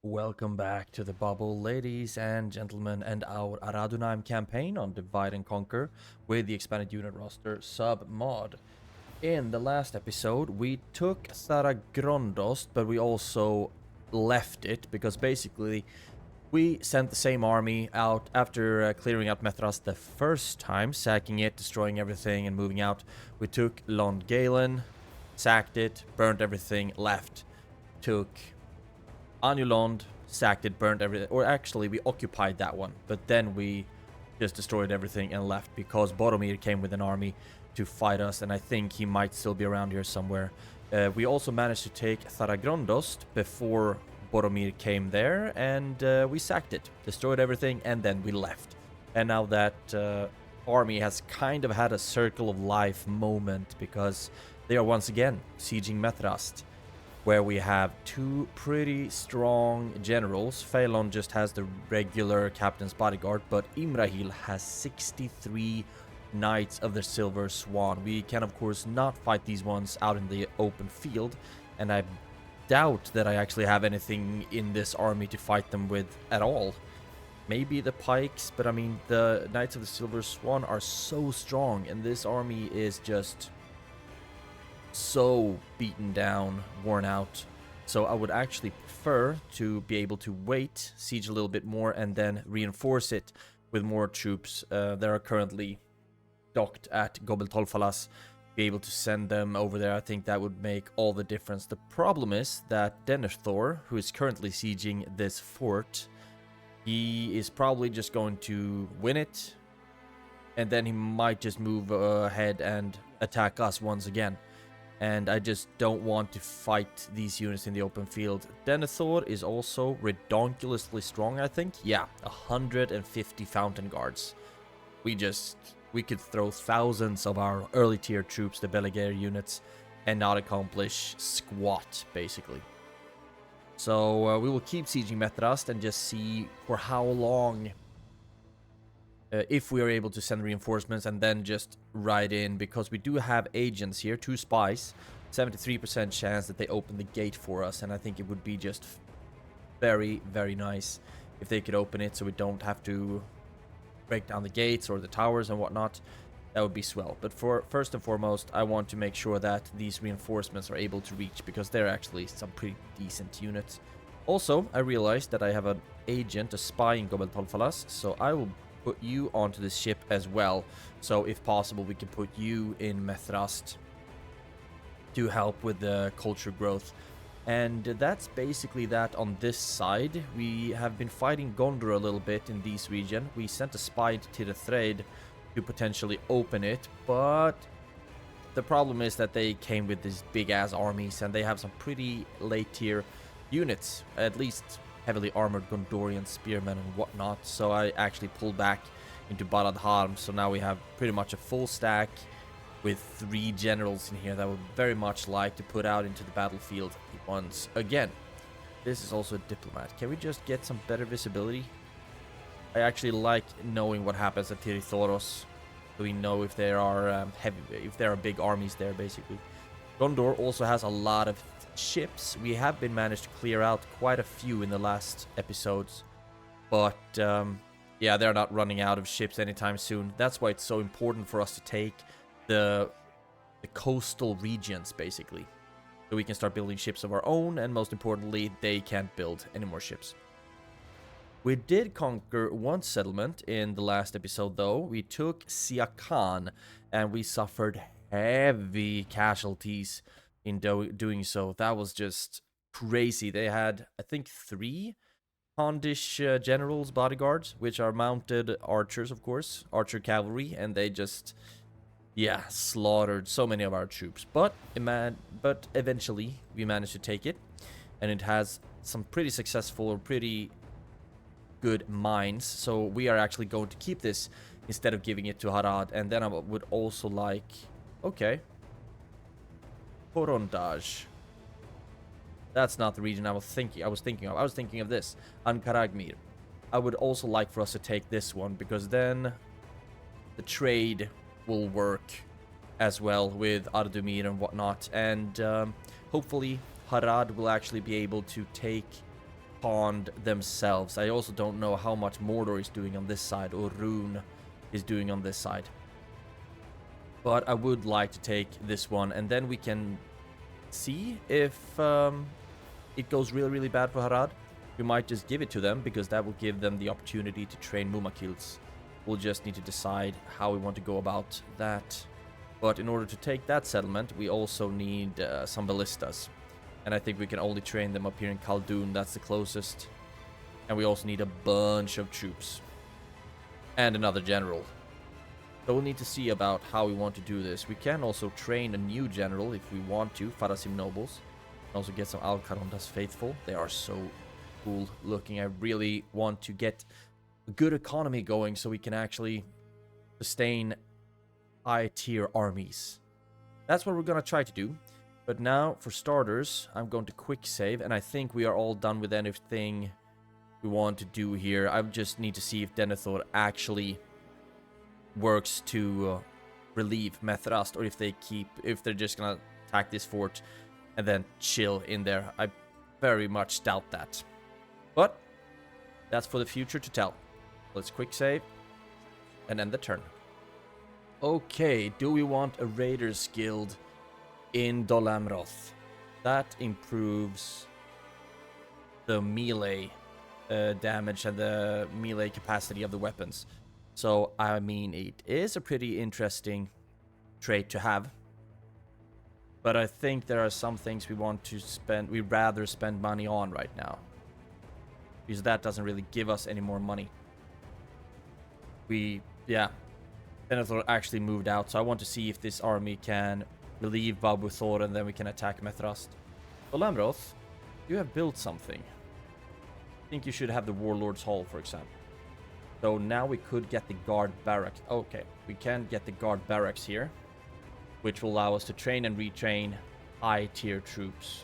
Welcome back to the bubble, ladies and gentlemen, and our Ar-Âdunâim campaign on Divide and Conquer with the expanded unit roster sub-mod. In the last episode, we took Saragrondost, but we also left it because basically we sent the same army out after clearing out Methras the first time, sacking it, destroying everything, and moving out. We took Longalen, sacked it, burnt everything, left. Took Anulond, sacked it, burnt everything. Or actually, we occupied that one. But then we just destroyed everything and left because Boromir came with an army to fight us. And I think he might still be around here somewhere. We also managed to take Saragrondost before Boromir came there. And we sacked it, destroyed everything, and then we left. And now that army has kind of had a circle of life moment because they are once again sieging Methrast, where we have two pretty strong generals. Phelon just has the regular captain's bodyguard, but Imrahil has 63 Knights of the Silver Swan. We can, of course, not fight these ones out in the open field, and I doubt that I actually have anything in this army to fight them with at all. Maybe the pikes, but I mean, the Knights of the Silver Swan are so strong, and this army is just so beaten down, worn out. So I would actually prefer to be able to wait, siege a little bit more, and then reinforce it with more troops that are currently docked at Gobel Tolfalas. Be able to send them over there. I think that would make all the difference. The problem is that Denethor, who is currently sieging this fort, he is probably just going to win it, and then he might just move ahead and attack us once again. And I just don't want to fight these units in the open field. Denethor is also redonkulously strong, I think. Yeah, 150 fountain guards. We could throw thousands of our early tier troops, the Beligare units, and not accomplish squat, basically. So we will keep sieging Methrast and just see for how long, if we are able to send reinforcements, and then just ride in, because we do have agents here, 2 spies, 73% chance that they open the gate for us, and I think it would be just very, very nice if they could open it so we don't have to break down the gates or the towers and whatnot. That would be swell. But first and foremost, I want to make sure that these reinforcements are able to reach, because they're actually some pretty decent units. Also, I realized that I have an agent, a spy in Gobel Tolfalas, so I will put you onto this ship as well. So if possible, we can put you in Methrast to help with the culture growth. And that's basically that on this side. We have been fighting Gondor a little bit in this region. We sent a spy to the Thread to potentially open it, but the problem is that they came with these big ass armies, and they have some pretty late tier units, at least heavily armored Gondorian spearmen and whatnot. So I actually pulled back into Balad Harm. So now we have pretty much a full stack with 3 generals in here that I would very much like to put out into the battlefield once again. This is also a diplomat. Can we just get some better visibility? I actually like knowing what happens at Tirithoros, so we know if there are if there are big armies there, basically. Gondor also has a lot of ships. We have been managed to clear out quite a few in the last episodes, but yeah, they're not running out of ships anytime soon. That's why it's so important for us to take the coastal regions, basically, so we can start building ships of our own, and most importantly, they can't build any more ships. We did conquer one settlement in the last episode, though. We took Siakan, and we suffered heavy casualties in doing so. That was just crazy. They had, I think, 3 Hondish generals, bodyguards, which are mounted archers, of course, archer cavalry, and they just, yeah, slaughtered so many of our troops. But eventually we managed to take it, and it has some pretty successful or pretty good mines, so we are actually going to keep this instead of giving it to Harad. And then I would also like, okay, Korondaj. That's not the region I was thinking of. I was thinking of this, Ankaragmir. I would also like for us to take this one, because then the trade will work as well with Ardumir and whatnot, and hopefully Harad will actually be able to take pond themselves. I also don't know how much Mordor is doing on this side, or Rune is doing on this side. But I would like to take this one, and then we can see if it goes really, really bad for Harad. We might just give it to them, because that will give them the opportunity to train Mumakils. We'll just need to decide how we want to go about that. But in order to take that settlement, we also need some ballistas. And I think we can only train them up here in Khaldun. That's the closest. And we also need a bunch of troops. And another general. So we'll need to see about how we want to do this. We can also train a new general if we want to. Farasim nobles. Also get some Alcarondas faithful. They are so cool looking. I really want to get a good economy going so we can actually sustain high tier armies. That's what we're gonna try to do. But now, for starters, I'm going to quick save, and I think we are all done with anything we want to do here. I just need to see if Denethor actually works to relieve Methrast, or if they're just gonna attack this fort and then chill in there. I very much doubt that. But that's for the future to tell. Let's quick save and end the turn. Okay, do we want a Raiders Guild in Dol Amroth? That improves the melee damage and the melee capacity of the weapons. So, I mean, it is a pretty interesting trait to have. But I think there are some things we'd rather spend money on right now. Because that doesn't really give us any more money. Denethor actually moved out, so I want to see if this army can relieve Babuthor, and then we can attack Methrast. Dol Amroth, you have built something. I think you should have the Warlord's Hall, for example. So now we could get the guard barracks. Okay, we can get the guard barracks here, which will allow us to train and retrain high tier troops.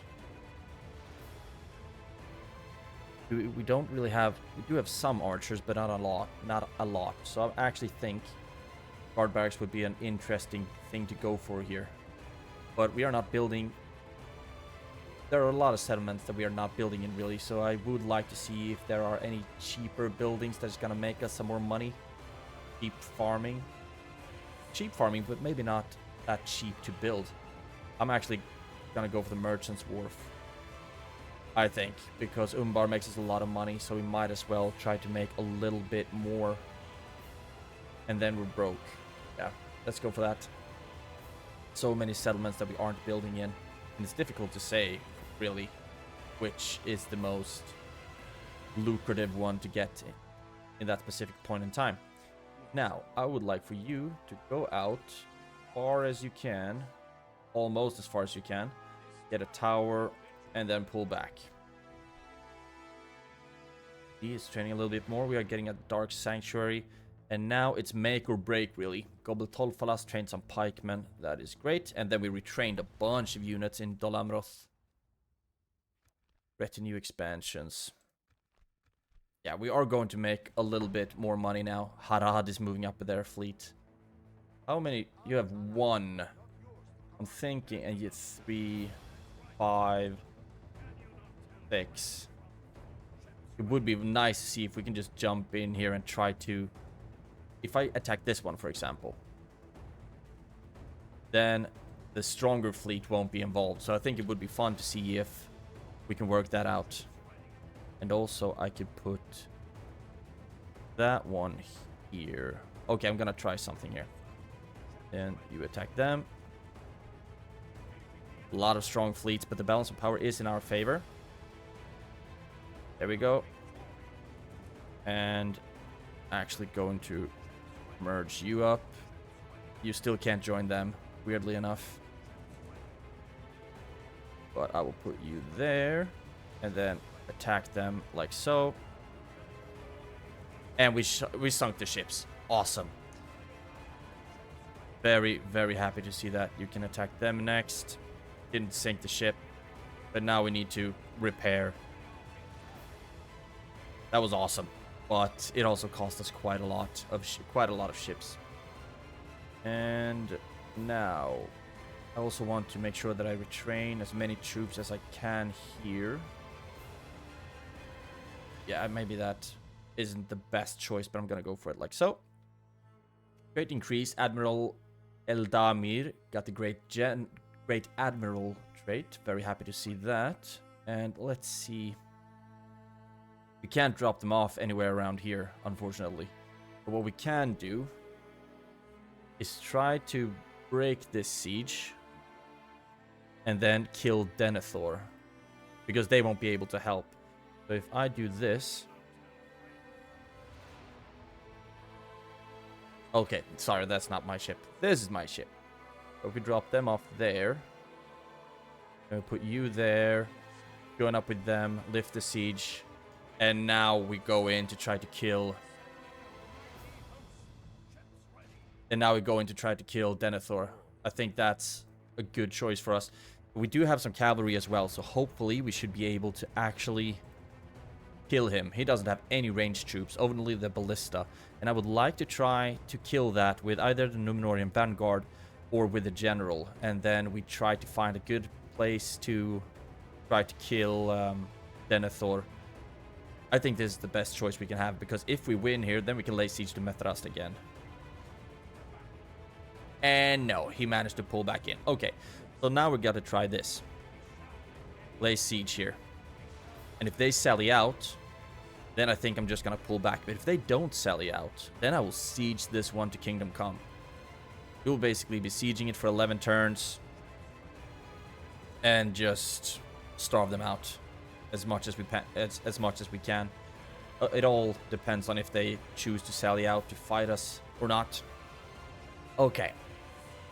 We don't really have, we do have some archers, but not a lot. So I actually think guard barracks would be an interesting thing to go for here. But we are not building, there are a lot of settlements that we are not building in really, so I would like to see if there are any cheaper buildings that's gonna make us some more money. Cheap farming, but maybe not that cheap to build. I'm actually gonna go for the Merchant's Wharf, I think, because Umbar makes us a lot of money, so we might as well try to make a little bit more. And then we're broke. Yeah, let's go for that. So many settlements that we aren't building in. And it's difficult to say, really, which is the most lucrative one to get in that specific point in time. Now, I would like for you to go out as far as you can. Almost as far as you can. Get a tower, and then pull back. He is training a little bit more. We are getting a Dark Sanctuary. And now it's make or break, really. Gobel Tolfalas trained some pikemen. That is great. And then we retrained a bunch of units in Dol Amroth. Retinue expansions. Yeah, we are going to make a little bit more money now. Harad is moving up with their fleet. How many? You have one. I'm thinking, and you have 3, 5, 6. It would be nice to see if we can just jump in here and try to... If I attack this one, for example, then the stronger fleet won't be involved. So I think it would be fun to see if we can work that out. And also, I could put that one here. Okay, I'm gonna try something here. Then you attack them. A lot of strong fleets, but the balance of power is in our favor. There we go. And actually going to merge you up. You still can't join them, weirdly enough. But I will put you there. And then attack them like so. And we sunk the ships. Awesome. Very, very happy to see that. You can attack them next. Didn't sink the ship. But now we need to repair. That was awesome. But it also cost us quite a lot of ships. And now I also want to make sure that I retrain as many troops as I can here. Yeah, maybe that isn't the best choice, but I'm gonna go for it like so. Great increase. Admiral Eldamir got the Great Admiral trait. Very happy to see that. And let's see. We can't drop them off anywhere around here, unfortunately. But what we can do is try to break this siege and then kill Denethor, because they won't be able to help. So if I do this... Okay, sorry, that's not my ship. This is my ship. So if we drop them off there, and we put you there, going up with them, lift the siege, and now we go in to try to kill... And now we go in to try to kill Denethor. I think that's a good choice for us. We do have some cavalry as well, so hopefully we should be able to actually kill him. He doesn't have any ranged troops, only the ballista. And I would like to try to kill that with either the Númenórean vanguard or with the general. And then we try to find a good place to try to kill Denethor. I think this is the best choice we can have, because if we win here, then we can lay siege to Mithras again. And no, he managed to pull back in. Okay, so now we got to try this. Lay siege here. And if they sally out, then I think I'm just going to pull back. But if they don't sally out, then I will siege this one to Kingdom Come. We'll basically be sieging it for 11 turns. And just starve them out as much as we can. It all depends on if they choose to sally out to fight us or not. Okay.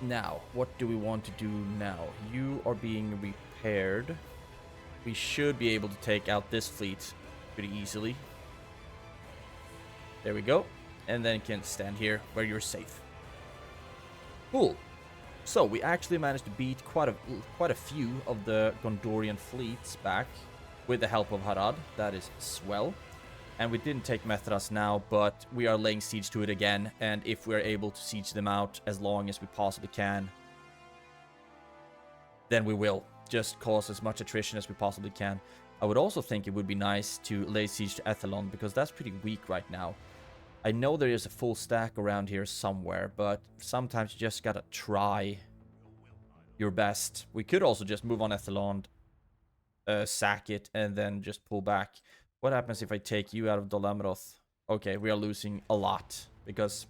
Now, what do we want to do now? You are being repaired. We should be able to take out this fleet pretty easily. There we go. And then you can stand here where you're safe. Cool. So, we actually managed to beat quite a few of the Gondorian fleets back with the help of Harad. That is swell. And we didn't take Mithras now, but we are laying siege to it again. And if we're able to siege them out as long as we possibly can, then we will just cause as much attrition as we possibly can. I would also think it would be nice to lay siege to Ethelon, because that's pretty weak right now. I know there is a full stack around here somewhere, but sometimes you just gotta try your best. We could also just move on Ethelon, sack it, and then just pull back. What happens if I take you out of Dol-Amroth? Okay, we are losing a lot, because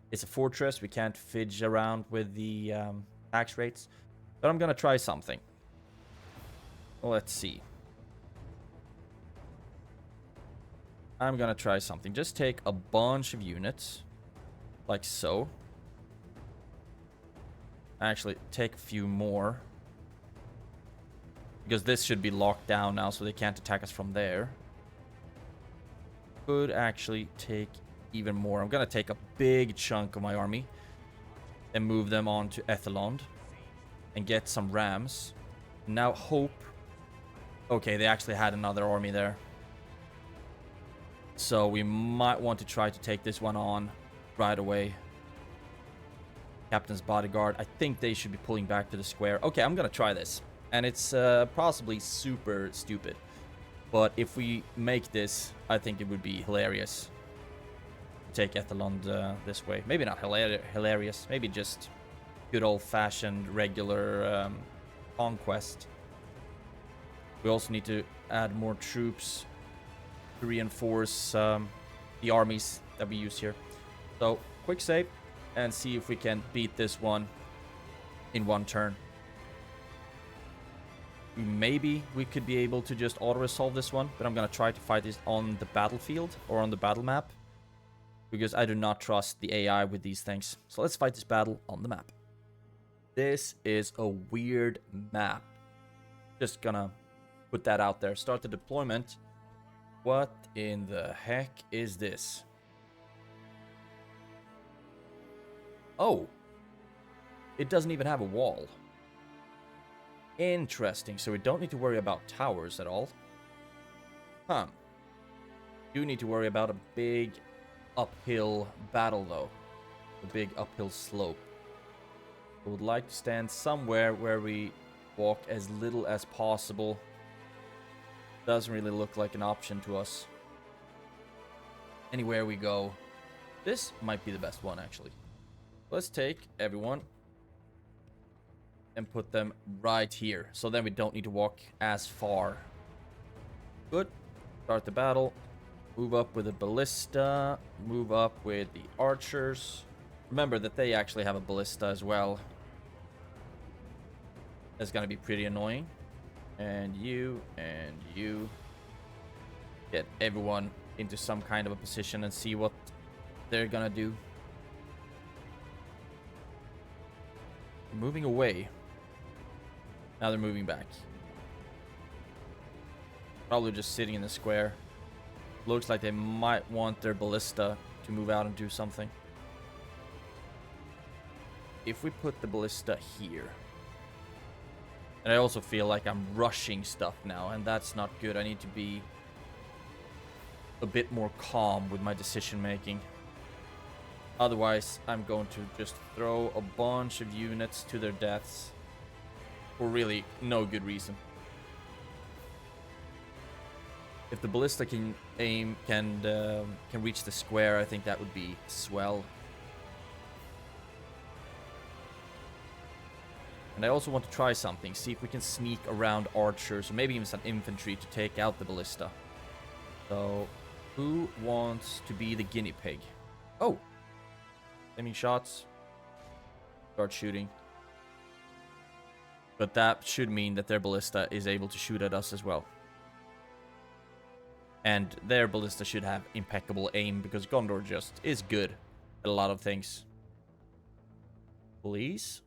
it's a fortress. We can't fidge around with the tax rates. But I'm gonna try something. Let's see. I'm gonna try something. Just take a bunch of units, like so. Actually, take a few more, because this should be locked down now, so they can't attack us from there. Could actually take even more. I'm gonna take a big chunk of my army and move them on to Ethelond and get some rams. Now hope... Okay, they actually had another army there. So we might want to try to take this one on right away. Captain's bodyguard. I think they should be pulling back to the square. Okay, I'm gonna try this. And it's possibly super stupid. But if we make this, I think it would be hilarious. Take Ethelond this way. Maybe not hilarious. Maybe just good old-fashioned regular conquest. We also need to add more troops to reinforce the armies that we use here. So, quick save and see if we can beat this one in one turn. Maybe we could be able to just auto-resolve this one, but I'm going to try to fight this on the battlefield or on the battle map, because I do not trust the AI with these things. So let's fight this battle on the map. This is a weird map. Just gonna put that out there. Start the deployment. What in the heck is this? Oh, it doesn't even have a wall. Interesting, so we don't need to worry about towers at all. Huh. Do need to worry about a big uphill battle, though. A big uphill slope. I would like to stand somewhere where we walk as little as possible. Doesn't really look like an option to us. anywhere we go. This might be the best one, actually. Let's take everyone and put them right here. So then we don't need to walk as far. Good. Start the battle. Move up with the ballista. Move up with the archers. Remember that they actually have a ballista as well. That's going to be pretty annoying. And you. Get everyone into some kind of a position and see what they're going to do. Moving away. Now they're moving back. Probably just sitting in the square. Looks like they might want their ballista to move out and do something. If we put the ballista here. And I also feel like I'm rushing stuff now, and that's not good. I need to be a bit more calm with my decision making. Otherwise, I'm going to just throw a bunch of units to their deaths for really no good reason. If the ballista can aim, can reach the square, I think that would be swell. And I also want to try something, see if we can sneak around archers, or maybe even some infantry to take out the ballista. So, who wants to be the guinea pig? Oh! Aiming shots. Start shooting. But that should mean that their ballista is able to shoot at us as well. And their ballista should have impeccable aim, because Gondor just is good at a lot of things. Please,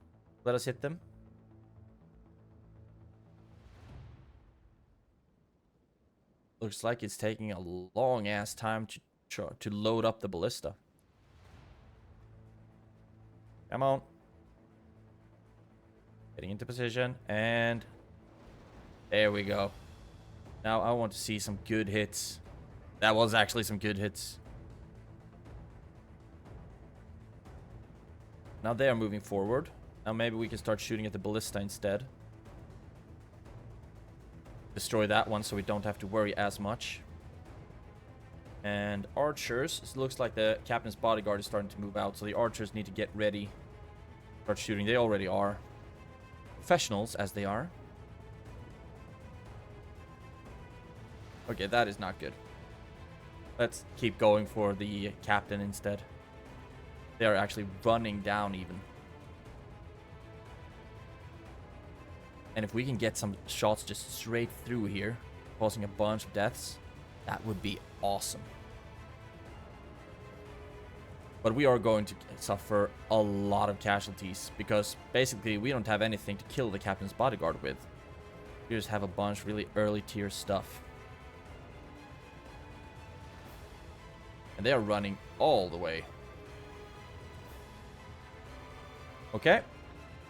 let us hit them. Looks like it's taking a long ass time to load up the ballista. Come on. Getting into position, and there we go. Now I want to see some good hits. That was actually some good hits. Now they are moving forward. Now maybe we can start shooting at the ballista instead. Destroy that one so we don't have to worry as much. And archers. It looks like the captain's bodyguard is starting to move out, so the archers need to get ready. Start shooting. They already are. Professionals as they are. Okay, that is not good. Let's keep going for the captain instead. They are actually running down even. And if we can get some shots just straight through here, causing a bunch of deaths, that would be awesome. But we are going to suffer a lot of casualties, because basically we don't have anything to kill the captain's bodyguard with. We just have a bunch of really early tier stuff. And they are running all the way. Okay.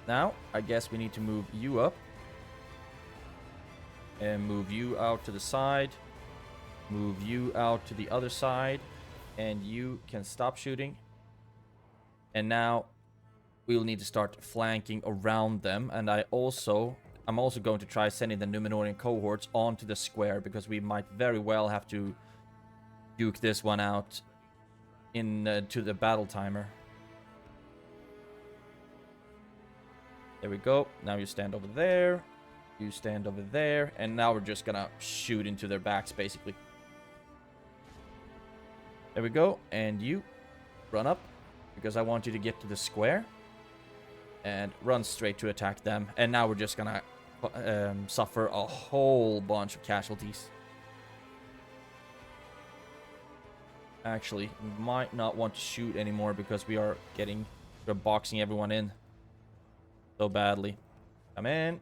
Now, I guess we need to move you up. And move you out to the side. Move you out to the other side. And you can stop shooting. And now we'll need to start flanking around them. And I'm also going to try sending the Númenórean cohorts onto the square, because we might very well have to duke this one out to the battle timer. There we go. Now you stand over there. You stand over there. And now we're just gonna shoot into their backs, basically. There we go. And you run up, because I want you to get to the square. And run straight to attack them. And now we're just gonna suffer a whole bunch of casualties. Actually, we might not want to shoot anymore, because we're boxing everyone in so badly. Come in.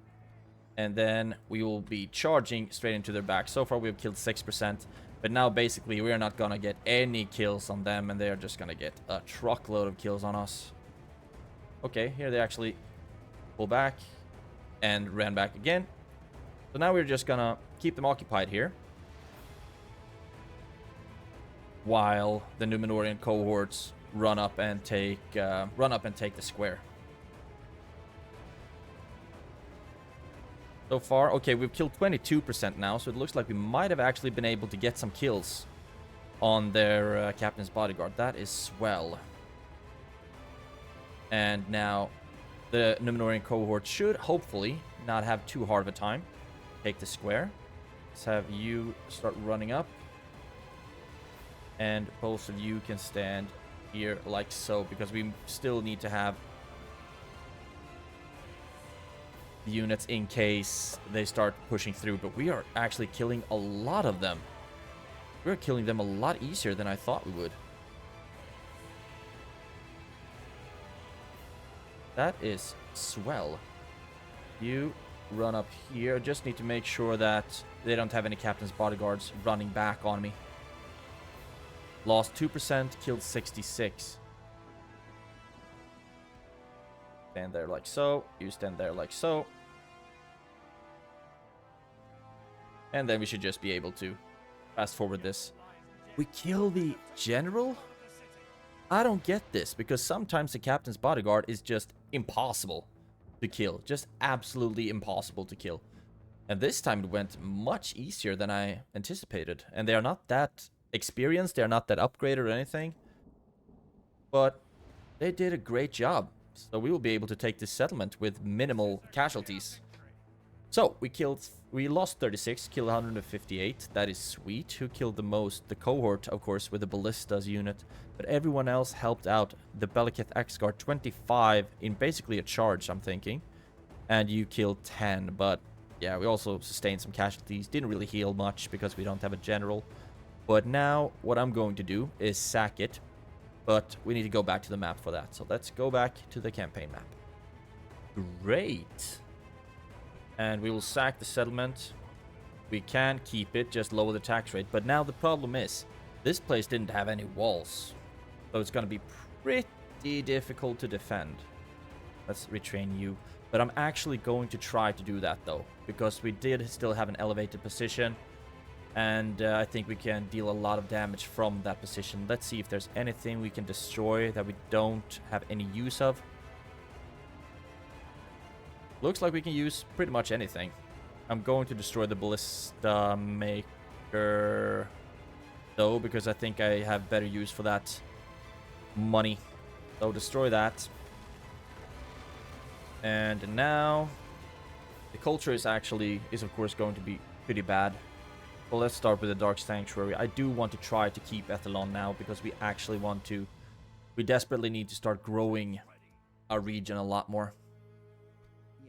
And then we will be charging straight into their back. So far we've killed 6%. But now basically we're not gonna get any kills on them, and they're just gonna get a truckload of kills on us. Okay, here they actually pull back and ran back again. So now we're just gonna keep them occupied here, while the Númenórean cohorts run up and take the square. So far, okay, we've killed 22% now, so it looks like we might have actually been able to get some kills on their captain's bodyguard. That is swell. And now the Númenórean cohort should hopefully not have too hard of a time. Take the square. Let's have you start running up. And both of you can stand here like so, because we still need to have the units in case they start pushing through. But we are actually killing a lot of them. We're killing them a lot easier than I thought we would. That is swell. You run up here. Just need to make sure that they don't have any captain's bodyguards running back on me. Lost 2%, killed 66. Stand there like so. You stand there like so. And then we should just be able to fast forward this. We kill the general? I don't get this, because sometimes the captain's bodyguard is just impossible to kill. Just absolutely impossible to kill. And this time it went much easier than I anticipated. And they are not that experienced, they are not that upgraded or anything. But they did a great job. So we will be able to take this settlement with minimal casualties. So we lost 36, killed 158. That is sweet. Who killed the most? The cohort, of course, with the ballistas unit. But everyone else helped out. The Belliceth X-Guard 25 in basically a charge, I'm thinking. And you killed 10. But yeah, we also sustained some casualties. Didn't really heal much because we don't have a general. But now what I'm going to do is sack it. But we need to go back to the map for that. So let's go back to the campaign map. Great. And we will sack the settlement. We can keep it, just lower the tax rate. But now the problem is, this place didn't have any walls. So it's going to be pretty difficult to defend. Let's retrain you. But I'm actually going to try to do that though. Because we did still have an elevated position. And I think we can deal a lot of damage from that position. Let's see if there's anything we can destroy that we don't have any use of. Looks like we can use pretty much anything. I'm going to destroy the ballista maker though, because I think I have better use for that money. So destroy that. And now the culture is of course going to be pretty bad. Well, let's start with the Dark Sanctuary. I do want to try to keep Ethelon now, because we actually want to... We desperately need to start growing our region a lot more.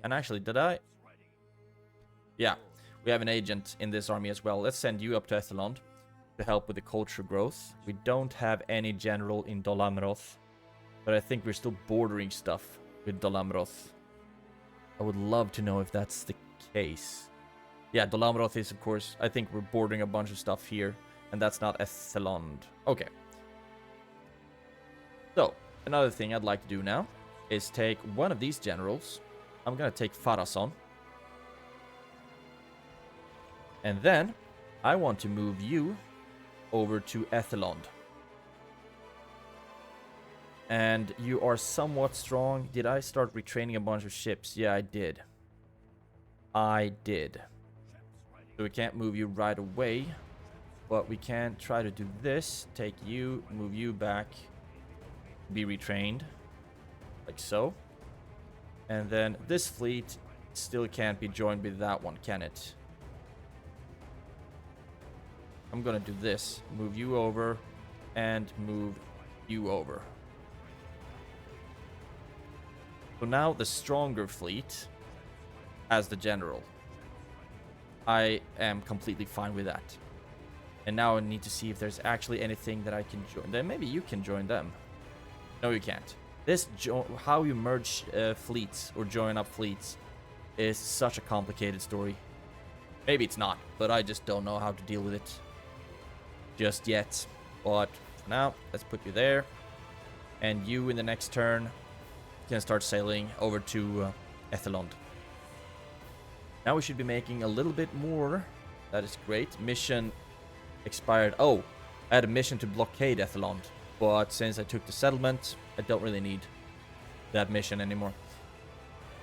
And actually, did I? Yeah, we have an agent in this army as well. Let's send you up to Ethelon to help with the culture growth. We don't have any general in Dol Amroth, but I think we're still bordering stuff with Dol Amroth. I would love to know if that's the case. Yeah, Dol Amroth is, of course, I think we're bordering a bunch of stuff here, and that's not Ethelond. Okay. So, another thing I'd like to do now is take one of these generals. I'm going to take Farason. And then, I want to move you over to Ethelond. And you are somewhat strong. Did I start retraining a bunch of ships? Yeah, I did. I did. So we can't move you right away. But we can try to do this. Take you, move you back. Be retrained. Like so. And then this fleet still can't be joined with that one, can it? I'm gonna do this. Move you over. And move you over. So now the stronger fleet has the general. I am completely fine with that. And now I need to see if there's actually anything that I can join. Then maybe you can join them. No, you can't. This how you merge fleets or join up fleets is such a complicated story. Maybe it's not, but I just don't know how to deal with it just yet. But for now, let's put you there. And you in the next turn can start sailing over to Ethelond. Now we should be making a little bit more. That is great. Mission expired. Oh, I had a mission to blockade Ethelond. But since I took the settlement, I don't really need that mission anymore.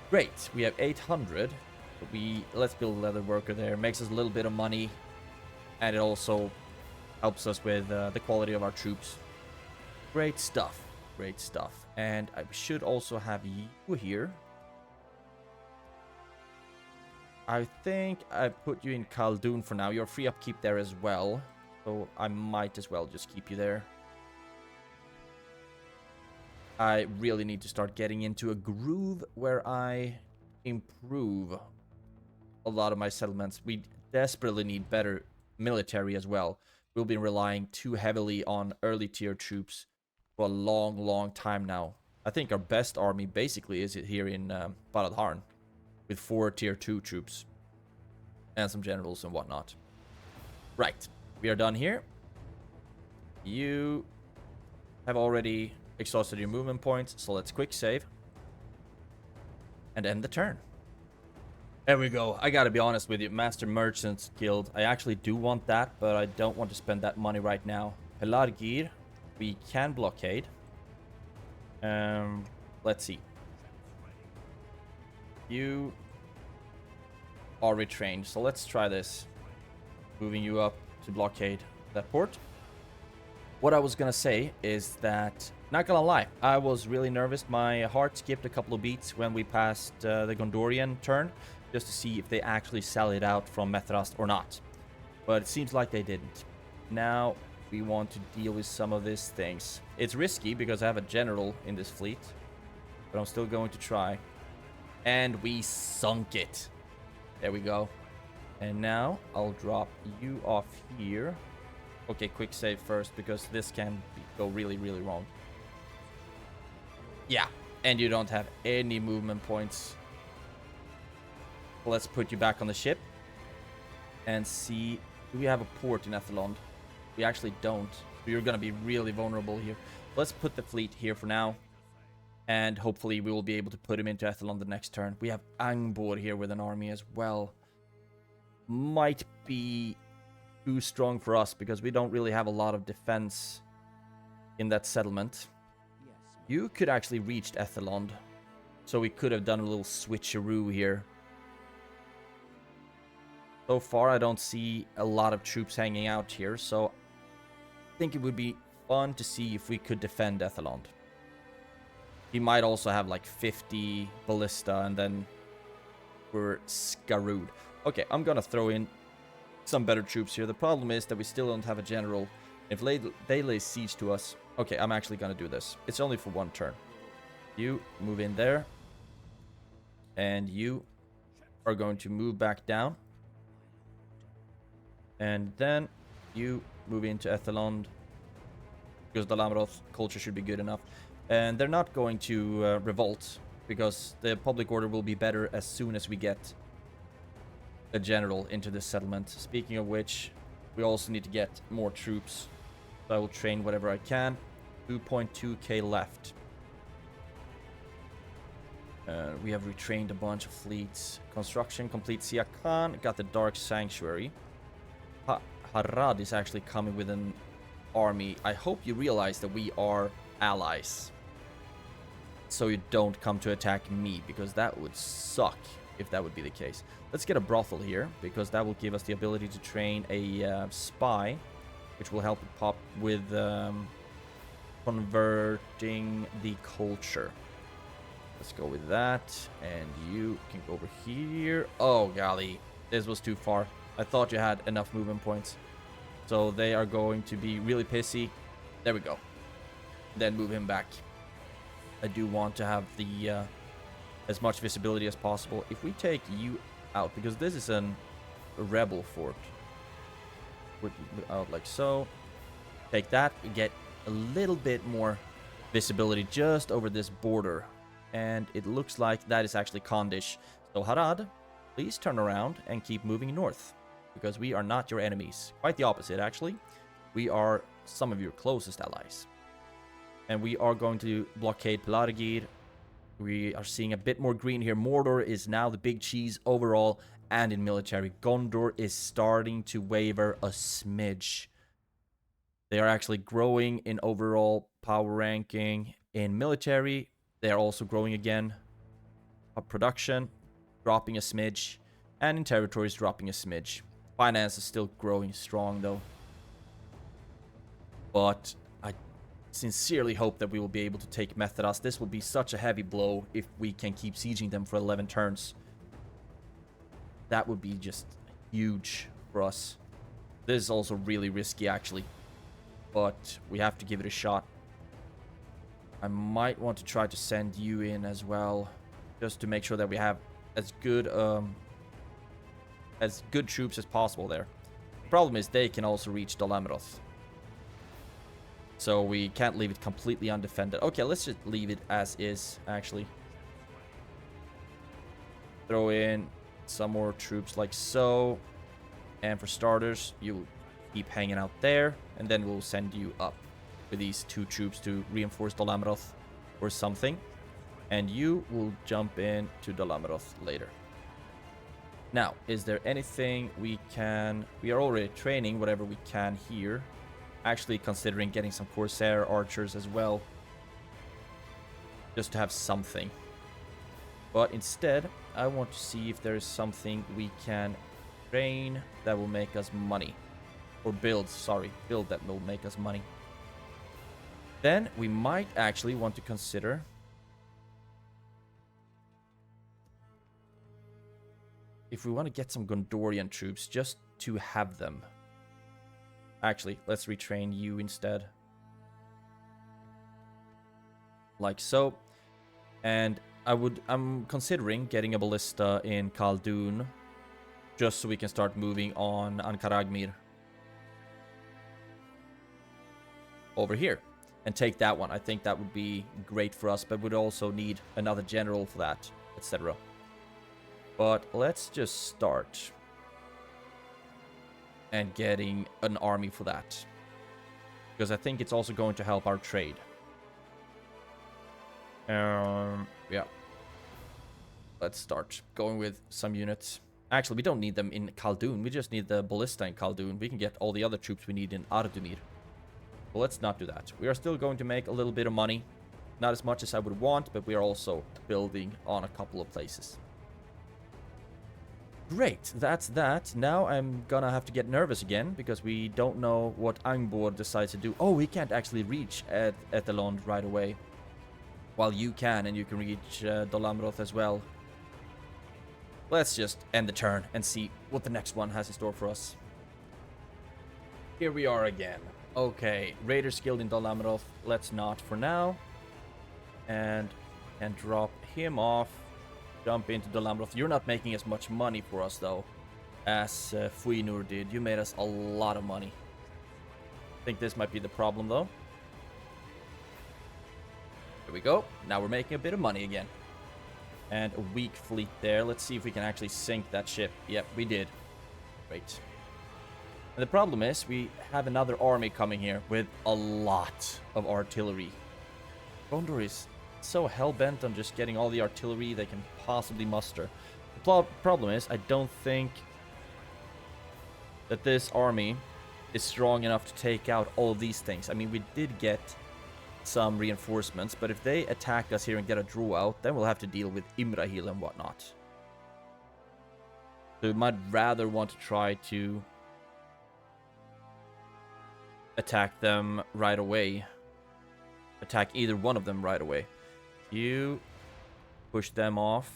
Great. We have 800. Let's build a leather worker there. Makes us a little bit of money. And it also Helps us with the quality of our troops. Great stuff. Great stuff. And I should also have you here. I think I put you in Khaldun for now. You're free upkeep there as well. So I might as well just keep you there. I really need to start getting into a groove where I improve a lot of my settlements. We desperately need better military as well. We've been relying too heavily on early tier troops for a long, long time now. I think our best army basically is here in Valar, with 4 tier 2 troops and some generals and whatnot. Right, we are done here. You have already exhausted your movement points, so let's quick save and end the turn. There we go. I gotta be honest with you, Master Merchants Guild, I actually do want that, but I don't want to spend that money right now. Pelargir, we can blockade. Let's see. You are retrained, so let's try this. Moving you up to blockade that port. What I was gonna say is that, not gonna lie, I was really nervous. My heart skipped a couple of beats when we passed the Gondorian turn, just to see if they actually sallied out from Methrast or not. But it seems like they didn't. Now we want to deal with some of these things. It's risky because I have a general in this fleet, but I'm still going to try. And we sunk it. There we go. And now I'll drop you off here. Okay, quick save first, because this can go really, really wrong. Yeah, and you don't have any movement points. Let's put you back on the ship and see, do we have a port in Ethelond? We actually don't. We're going to be really vulnerable here. Let's put the fleet here for now, and hopefully we will be able to put him into Ethelond the next turn. We have Angbor here with an army as well. Might be too strong for us because we don't really have a lot of defense in that settlement. You could actually reach Ethelond, so we could have done a little switcheroo here. So far, I don't see a lot of troops hanging out here, so I think it would be fun to see if we could defend Ethelond. He might also have like 50 ballista, and then we're screwed. Okay, I'm gonna throw in some better troops here. The problem is that we still don't have a general. If they lay siege to us... Okay, I'm actually gonna do this. It's only for one turn. You move in there. And you are going to move back down. And then you move into Ethelond, because the Lamroth culture should be good enough. And they're not going to revolt, because the public order will be better as soon as we get a general into this settlement. Speaking of which, we also need to get more troops. So I will train whatever I can. 2.2k left. We have retrained a bunch of fleets. Construction complete. Siakan got the Dark Sanctuary. Harad is actually coming with an army. I hope you realize that we are allies, so you don't come to attack me, because that would suck if that would be the case. Let's get a brothel here, because that will give us the ability to train a spy, which will help pop with converting the culture. Let's go with that, and you can go over here. Oh golly, this was too far. I thought you had enough movement points. So they are going to be really pissy. There we go. Then move him back. I do want to have the as much visibility as possible. If we take you out, because this is a rebel fort. Put you out like so. Take that. We get a little bit more visibility just over this border. And it looks like that is actually Kondish. So Harad, please turn around and keep moving north, because we are not your enemies. Quite the opposite, actually. We are some of your closest allies. And we are going to blockade Pelargir. We are seeing a bit more green here. Mordor is now the big cheese overall and in military. Gondor is starting to waver a smidge. They are actually growing in overall power ranking. In military, they are also growing again. Production, dropping a smidge. And in territories, dropping a smidge. Finance is still growing strong, though. But I sincerely hope that we will be able to take Methodas. This will be such a heavy blow if we can keep sieging them for 11 turns. That would be just huge for us. This is also really risky, actually. But we have to give it a shot. I might want to try to send you in as well, just to make sure that we have as good troops as possible there. The problem is they can also reach Dalameroth. So we can't leave it completely undefended. Okay, let's just leave it as is, actually. Throw in some more troops like so. And for starters, you keep hanging out there. And then we'll send you up with these 2 troops to reinforce Dalameroth or something. And you will jump in to Dalameroth later. Now, is there anything we can... We are already training whatever we can here. Actually considering getting some Corsair archers as well. Just to have something. But instead, I want to see if there is something we can train that will make us money. Or build, sorry. Build that will make us money. Then we might actually want to consider... if we want to get some Gondorian troops, just to have them. Actually, let's retrain you instead. Like so. And I'm considering getting a ballista in Khaldun, just so we can start moving on Ankaragmir. Over here. And take that one. I think that would be great for us, but we'd also need another general for that, etc. But let's just start. And getting an army for that. Because I think it's also going to help our trade. Yeah. Let's start going with some units. Actually, we don't need them in Khaldun. We just need the ballista in Khaldun. We can get all the other troops we need in Ar-Âdunâim. But let's not do that. We are still going to make a little bit of money. Not as much as I would want, but we are also building on a couple of places. Great, that's that. Now I'm gonna have to get nervous again, because we don't know what Angbor decides to do. Oh, we can't actually reach Etelond right away. While you can, and you can reach Dalameroth as well. Let's just end the turn and see what the next one has in store for us. Here we are again. Okay, Raiders Guild in Dalameroth. Let's not for now. And drop him off. Jump into Dalameroth. You're not making as much money for us, though, as Fuinur did. You made us a lot of money. I think this might be the problem, though. There we go. Now we're making a bit of money again. And a weak fleet there. Let's see if we can actually sink that ship. Yep, we did. Great. And the problem is, we have another army coming here with a lot of artillery. Gondor is so hell-bent on just getting all the artillery they can possibly muster. The problem is, I don't think that this army is strong enough to take out all of these things. I mean, we did get some reinforcements, but if they attack us here and get a draw out, then we'll have to deal with Imrahil and whatnot. So we might rather want to try to attack them right away. Attack either one of them right away. You push them off.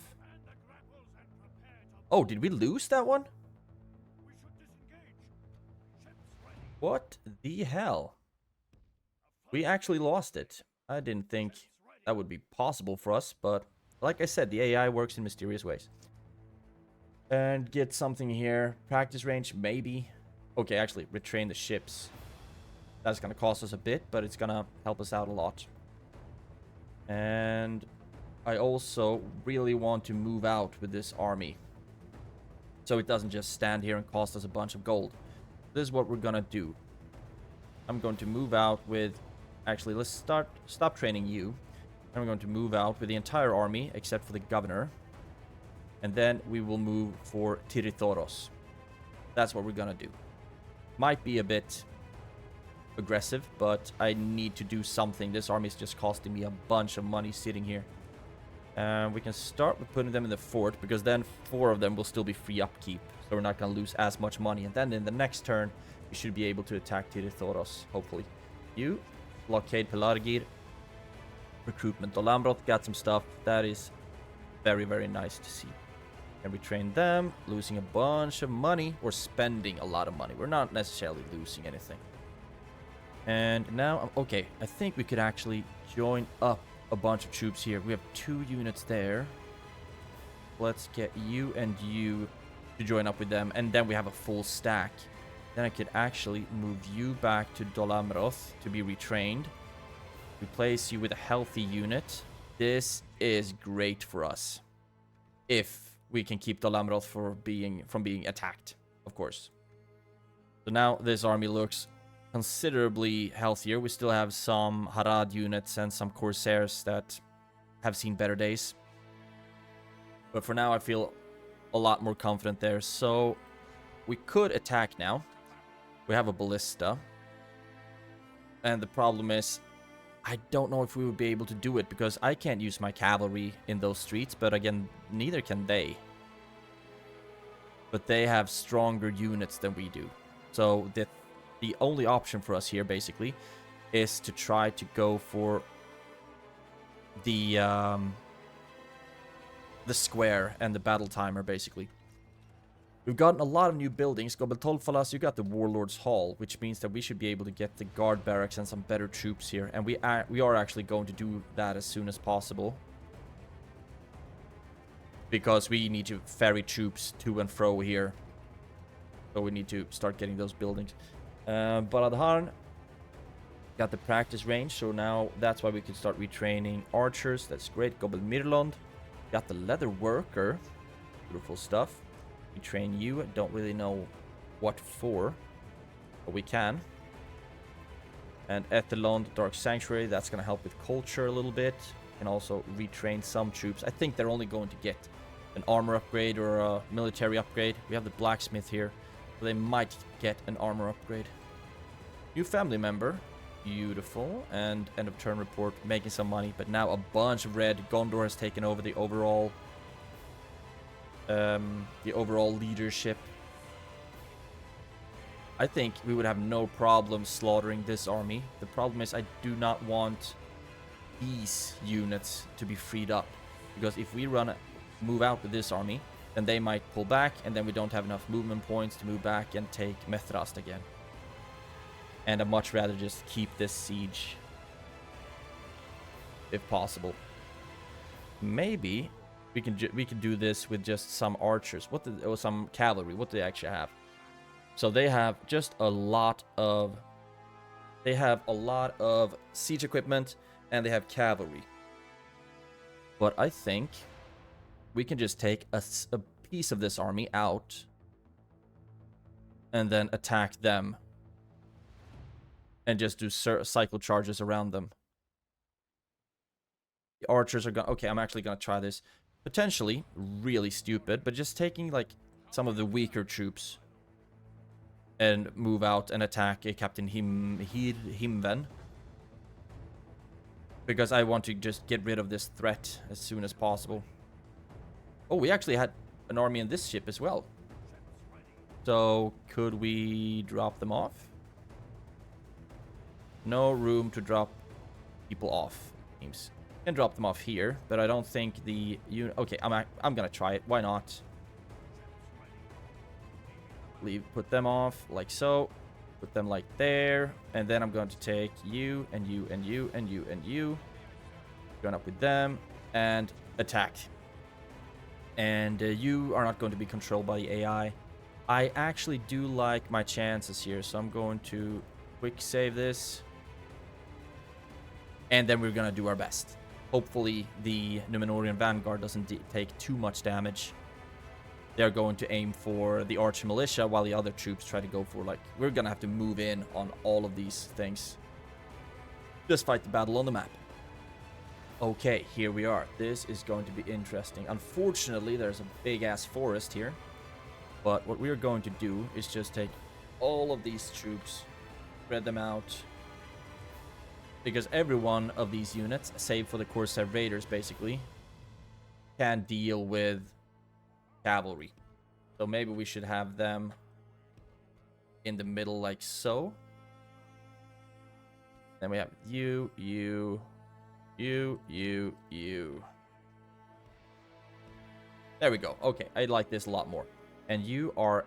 Oh, did we lose that one? What the hell? We actually lost it. I didn't think that would be possible for us, but like I said, the AI works in mysterious ways. And get something here. Practice range, maybe. Okay, actually, retrain the ships. That's gonna cost us a bit, but it's gonna help us out a lot. And I also really want to move out with this army, so it doesn't just stand here and cost us a bunch of gold. This is what we're gonna do. I'm going to move out with... Actually, let's stop training you. And we're going to move out with the entire army, except for the governor. And then we will move for Tirithoros. That's what we're gonna do. Might be a bit aggressive, but I need to do something. This army is just costing me a bunch of money sitting here. And we can start with putting them in the fort, because then 4 of them will still be free upkeep. So we're not going to lose as much money. And then in the next turn, we should be able to attack Tirithoros, hopefully. You. Blockade Pelargir. Recruitment Dolambrot got some stuff. That is very, very nice to see. And we train them, losing a bunch of money, or spending a lot of money. We're not necessarily losing anything. And now, okay, I think we could actually join up a bunch of troops here. We have 2 units there. Let's get you and you to join up with them, and then we have a full stack. Then I could actually move you back to Dolamroth to be retrained. Replace you with a healthy unit. This is great for us. If we can keep Dolamroth from being attacked, of course. So now this army looks considerably healthier. We still have some Harad units and some Corsairs that have seen better days. But for now, I feel a lot more confident there. So we could attack now. We have a ballista. And the problem is, I don't know if we would be able to do it, because I can't use my cavalry in those streets, but again, neither can they. But they have stronger units than we do. So the only option for us here, basically, is to try to go for the square and the battle timer, basically. We've gotten a lot of new buildings. Gobeltolfalas, you got the Warlord's Hall, which means that we should be able to get the guard barracks and some better troops here. And we are actually going to do that as soon as possible, because we need to ferry troops to and fro here. So we need to start getting those buildings. Baladharn got the practice range, so now that's why we can start retraining archers. That's great. Gobel Mirlond got the leather worker. Beautiful stuff. We train you. I don't really know what for, but we can. And Ethelond, Dark Sanctuary, that's going to help with culture a little bit. And also retrain some troops. I think they're only going to get an armor upgrade or a military upgrade. We have the blacksmith here, so they might get an armor upgrade. New family member. Beautiful. And end of turn report, making some money, but now a bunch of red. Gondor has taken over the overall leadership. I think we would have no problem slaughtering this army. The problem is I do not want these units to be freed up, because if we move out with this army, then they might pull back, and then we don't have enough movement points to move back and take Methrast again. And I'd much rather just keep this siege, if possible. Maybe we can do this with just some archers. Or some cavalry. What do they actually have? So they have just a lot of... They have a lot of siege equipment, and they have cavalry. But I think we can just take a piece of this army out and then attack them. And just do cycle charges around them. The archers are going... Okay, I'm actually going to try this. Potentially really stupid, but just taking like some of the weaker troops and move out and attack a Captain Himven. Because I want to just get rid of this threat as soon as possible. Oh, we actually had an army in this ship as well. So could we drop them off? No room to drop people off. Seems. Can drop them off here, but I don't think the unit... Okay, I'm gonna try it. Why not? Put them off like so. Put them like there, and then I'm going to take you and you and you and you and you. Join up with them and attack. And you are not going to be controlled by the AI. I actually do like my chances here, so I'm going to quick save this. And then we're gonna do our best. Hopefully the Númenórean vanguard doesn't take too much damage. They're going to aim for the archer militia, while the other troops try to go for, like, we're gonna have to move in on all of these things. Just fight the battle on the map. Okay, here we are. This is going to be interesting. Unfortunately, there's a big-ass forest here. But what we are going to do is just take all of these troops, spread them out. Because every one of these units, save for the Corsair Raiders, basically, can deal with cavalry. So maybe we should have them in the middle like so. Then we have you, you, you, you, you. There we go. Okay, I like this a lot more. And you are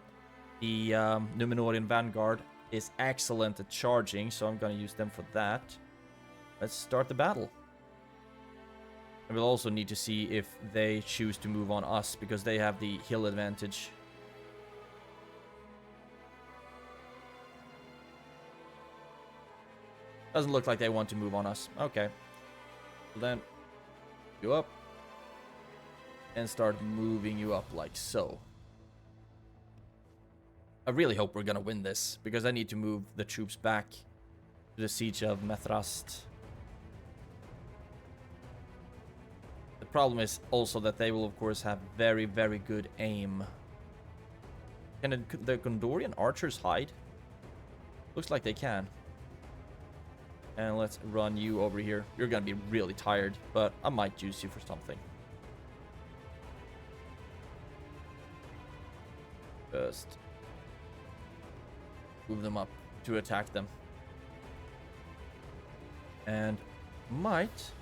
the Númenórean vanguard is excellent at charging, so I'm going to use them for that. Let's start the battle. And we'll also need to see if they choose to move on us, because they have the hill advantage. Doesn't look like they want to move on us. Okay. Then, you up. And start moving you up like so. I really hope we're gonna win this, because I need to move the troops back to the siege of Methrast. The problem is also that they will, of course, have very, very good aim. Can the Gondorian archers hide? Looks like they can. And let's run you over here. You're gonna be really tired, but I might use you for something. Just move them up to attack them. And might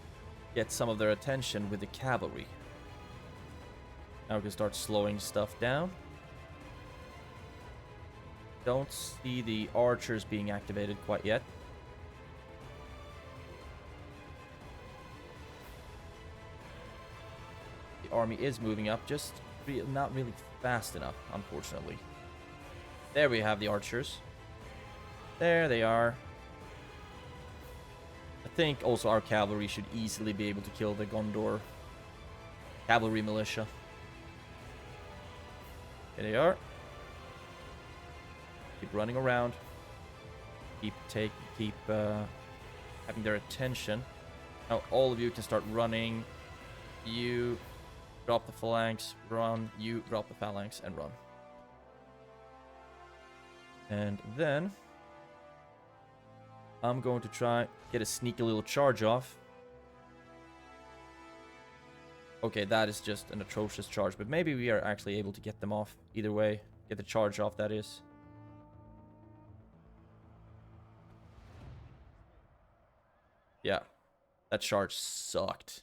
get some of their attention with the cavalry. Now we can start slowing stuff down. Don't see the archers being activated quite yet. The army is moving up, just not really fast enough, unfortunately. There we have the archers. There they are. I think also our cavalry should easily be able to kill the Gondor cavalry militia. Here they are. Keep running around. Keep having their attention. Now all of you can start running. You drop the phalanx, run. You drop the phalanx and run. And then I'm going to try get a sneaky little charge off. Okay, that is just an atrocious charge, but maybe we are actually able to get them off either way. Get the charge off, that is. Yeah, that charge sucked.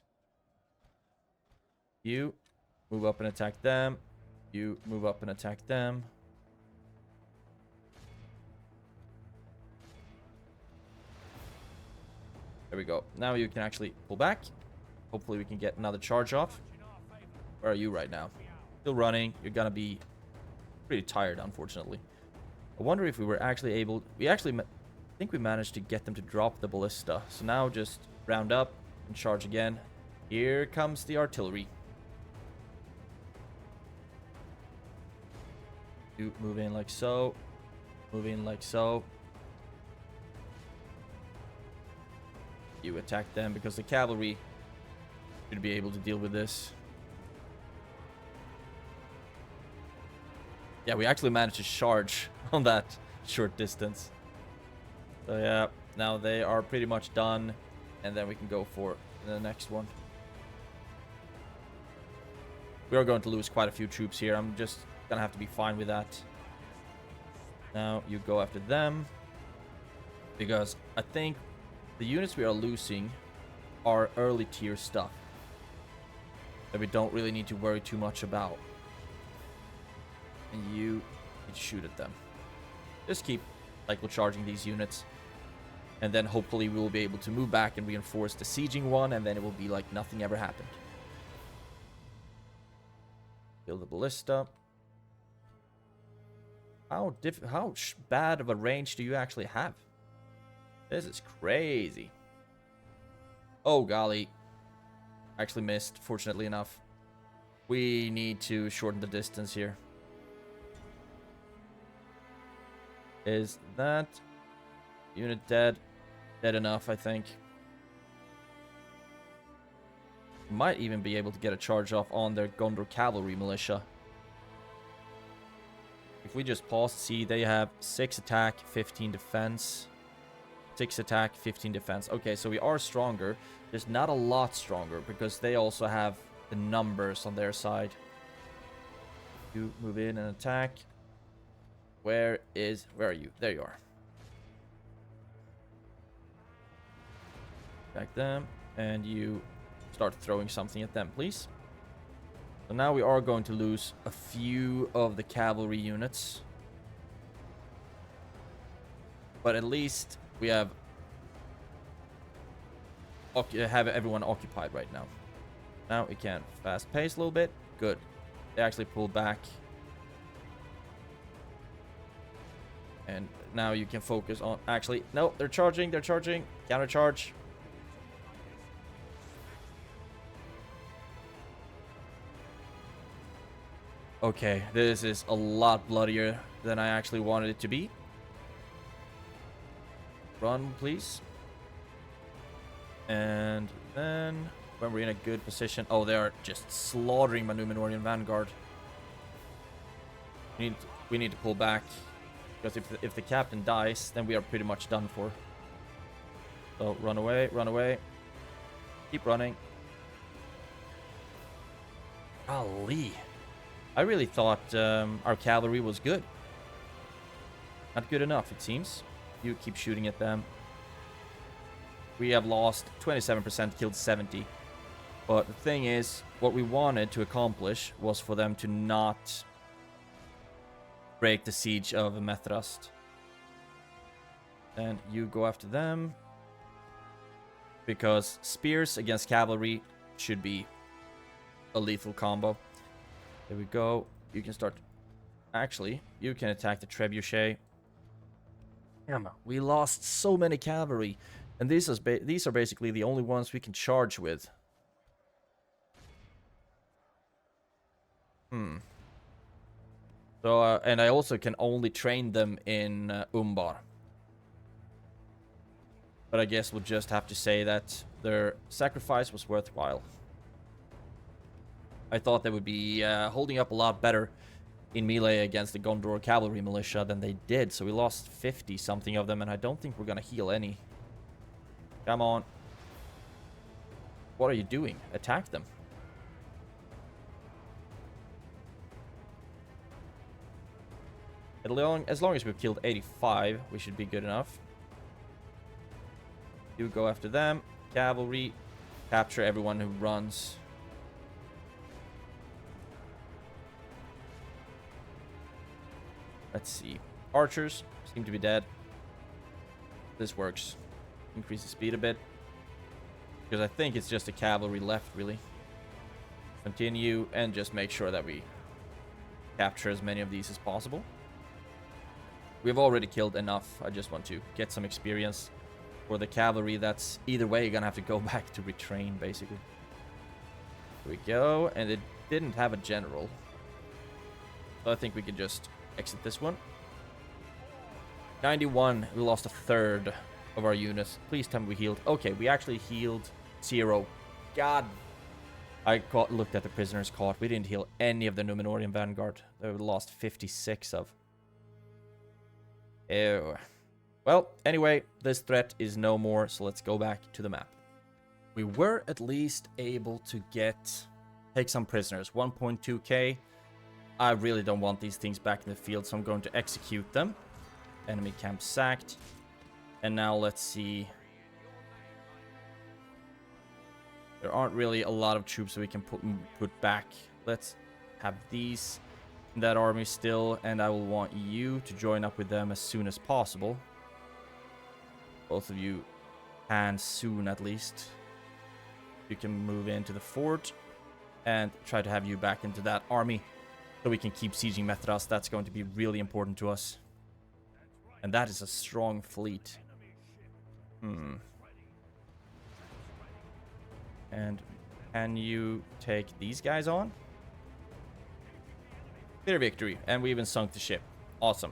You move up and attack them. You move up and attack them. There we go. Now you can actually pull back. Hopefully we can get another charge off. Where are you right now? Still running. You're gonna be pretty tired, unfortunately. I wonder if we were actually able... I think we managed to get them to drop the ballista. So now just round up and charge again. Here comes the artillery. You move in like so. Move in like so. You attack them because the cavalry should be able to deal with this. Yeah, we actually managed to charge on that short distance. So yeah, now they are pretty much done. And then we can go for the next one. We are going to lose quite a few troops here. I'm just gonna have to be fine with that. Now you go after them. Because I think the units we are losing are early tier stuff that we don't really need to worry too much about. And you need to shoot at them. Just keep cycle charging these units. And then hopefully we will be able to move back and reinforce the sieging one, and then it will be like nothing ever happened. Kill the ballista. How bad of a range do you actually have? This is crazy. Oh, golly. Actually missed, fortunately enough. We need to shorten the distance here. Is that unit dead? Dead enough, I think. Might even be able to get a charge off on their Gondor cavalry militia. If we just pause, see, they have 6 attack, 15 defense. 6 attack, 15 defense. Okay, so we are stronger. Just not a lot stronger, because they also have the numbers on their side. You move in and attack. Where are you? There you are. Back them. And you start throwing something at them, please. So now we are going to lose a few of the cavalry units. But at least we have everyone occupied right now. Now we can fast pace a little bit. Good. They actually pulled back. And now you can focus on... Actually, no, they're charging. They're charging. Counter charge. Okay, this is a lot bloodier than I actually wanted it to be. Run, please. And then, when we're in a good position... Oh, they are just slaughtering my Númenórean vanguard. We need to pull back. Because if the captain dies, then we are pretty much done for. So, run away, run away. Keep running. Golly. I really thought our cavalry was good. Not good enough, it seems. You keep shooting at them. We have lost 27%, killed 70. But the thing is, what we wanted to accomplish was for them to not break the siege of Methrast. And you go after them. Because spears against cavalry should be a lethal combo. There we go. You can start... Actually, you can attack the trebuchet. Damn, we lost so many cavalry. And these are basically the only ones we can charge with. So, and I also can only train them in Umbar. But I guess we'll just have to say that their sacrifice was worthwhile. I thought they would be holding up a lot better in melee against the Gondor cavalry militia than they did. So we lost 50 something of them, and I don't think we're gonna heal any. Come on. What are you doing? Attack them. As long as we've killed 85, we should be good enough. You go after them. Cavalry. Capture everyone who runs. Let's see. Archers seem to be dead. This works. Increase the speed a bit. Because I think it's just the cavalry left, really. Continue and just make sure that we capture as many of these as possible. We've already killed enough. I just want to get some experience for the cavalry. That's either way, you're gonna have to go back to retrain, basically. Here we go. And it didn't have a general. So I think we could just exit this one. 91. We lost a third of our units. Please tell me we healed. Okay, we actually healed 0. God. I looked at the prisoners caught. We didn't heal any of the Númenórean vanguard. They lost 56 of. Ew. Well, anyway, this threat is no more, so let's go back to the map. We were at least able to take some prisoners. 1.2k. I really don't want these things back in the field, so I'm going to execute them. Enemy camp sacked. And now let's see. There aren't really a lot of troops that we can put back. Let's have these in that army still, and I will want you to join up with them as soon as possible. Both of you can soon, at least. You can move into the fort and try to have you back into that army so we can keep sieging Methrast. That's going to be really important to us. And that is a strong fleet. And can you take these guys on? Clear victory. And we even sunk the ship. Awesome.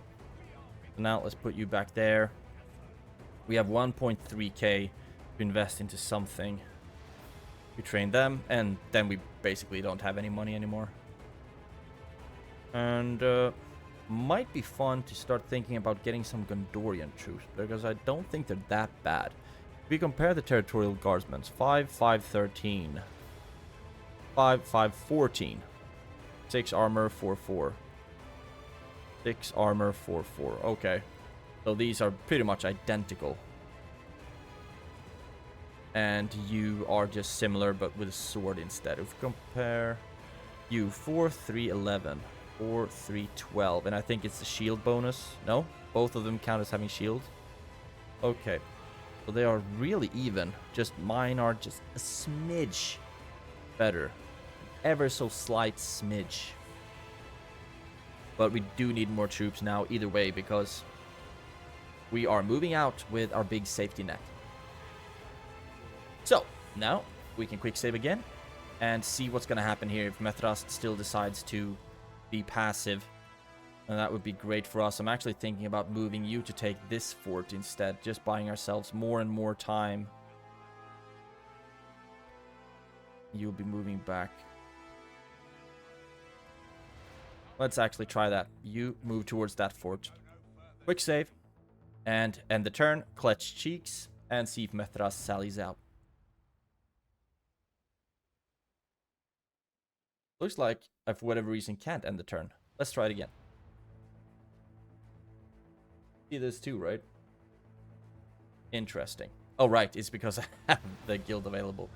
So now let's put you back there. We have 1.3k to invest into something. We train them, and then we basically don't have any money anymore. And might be fun to start thinking about getting some Gondorian troops, because I don't think they're that bad. If we compare the territorial guardsmen, 5, 5, 13. 5, 5, 14. 6 armor, 4, 4. 6 armor, 4, 4. Okay. So these are pretty much identical. And you are just similar, but with a sword instead. If we compare you, 4, 3, 11, 4, 3, 12. And I think it's the shield bonus. No? Both of them count as having shield. Okay. So they are really even. Just mine are just a smidge better. Ever so slight smidge. But we do need more troops now either way, because we are moving out with our big safety net. So, now we can quick save again and see what's going to happen here if Mithras still decides to be passive. And that would be great for us. I'm actually thinking about moving you to take this fort instead, just buying ourselves more and more time. You'll be moving back. Let's actually try that. You move towards that fort. Quick save. And end the turn, clutch cheeks, and see if Mithras sallies out. Looks like I, for whatever reason, can't end the turn. Let's try it again. See this too, right? Interesting. Oh, right. It's because I have the guild available.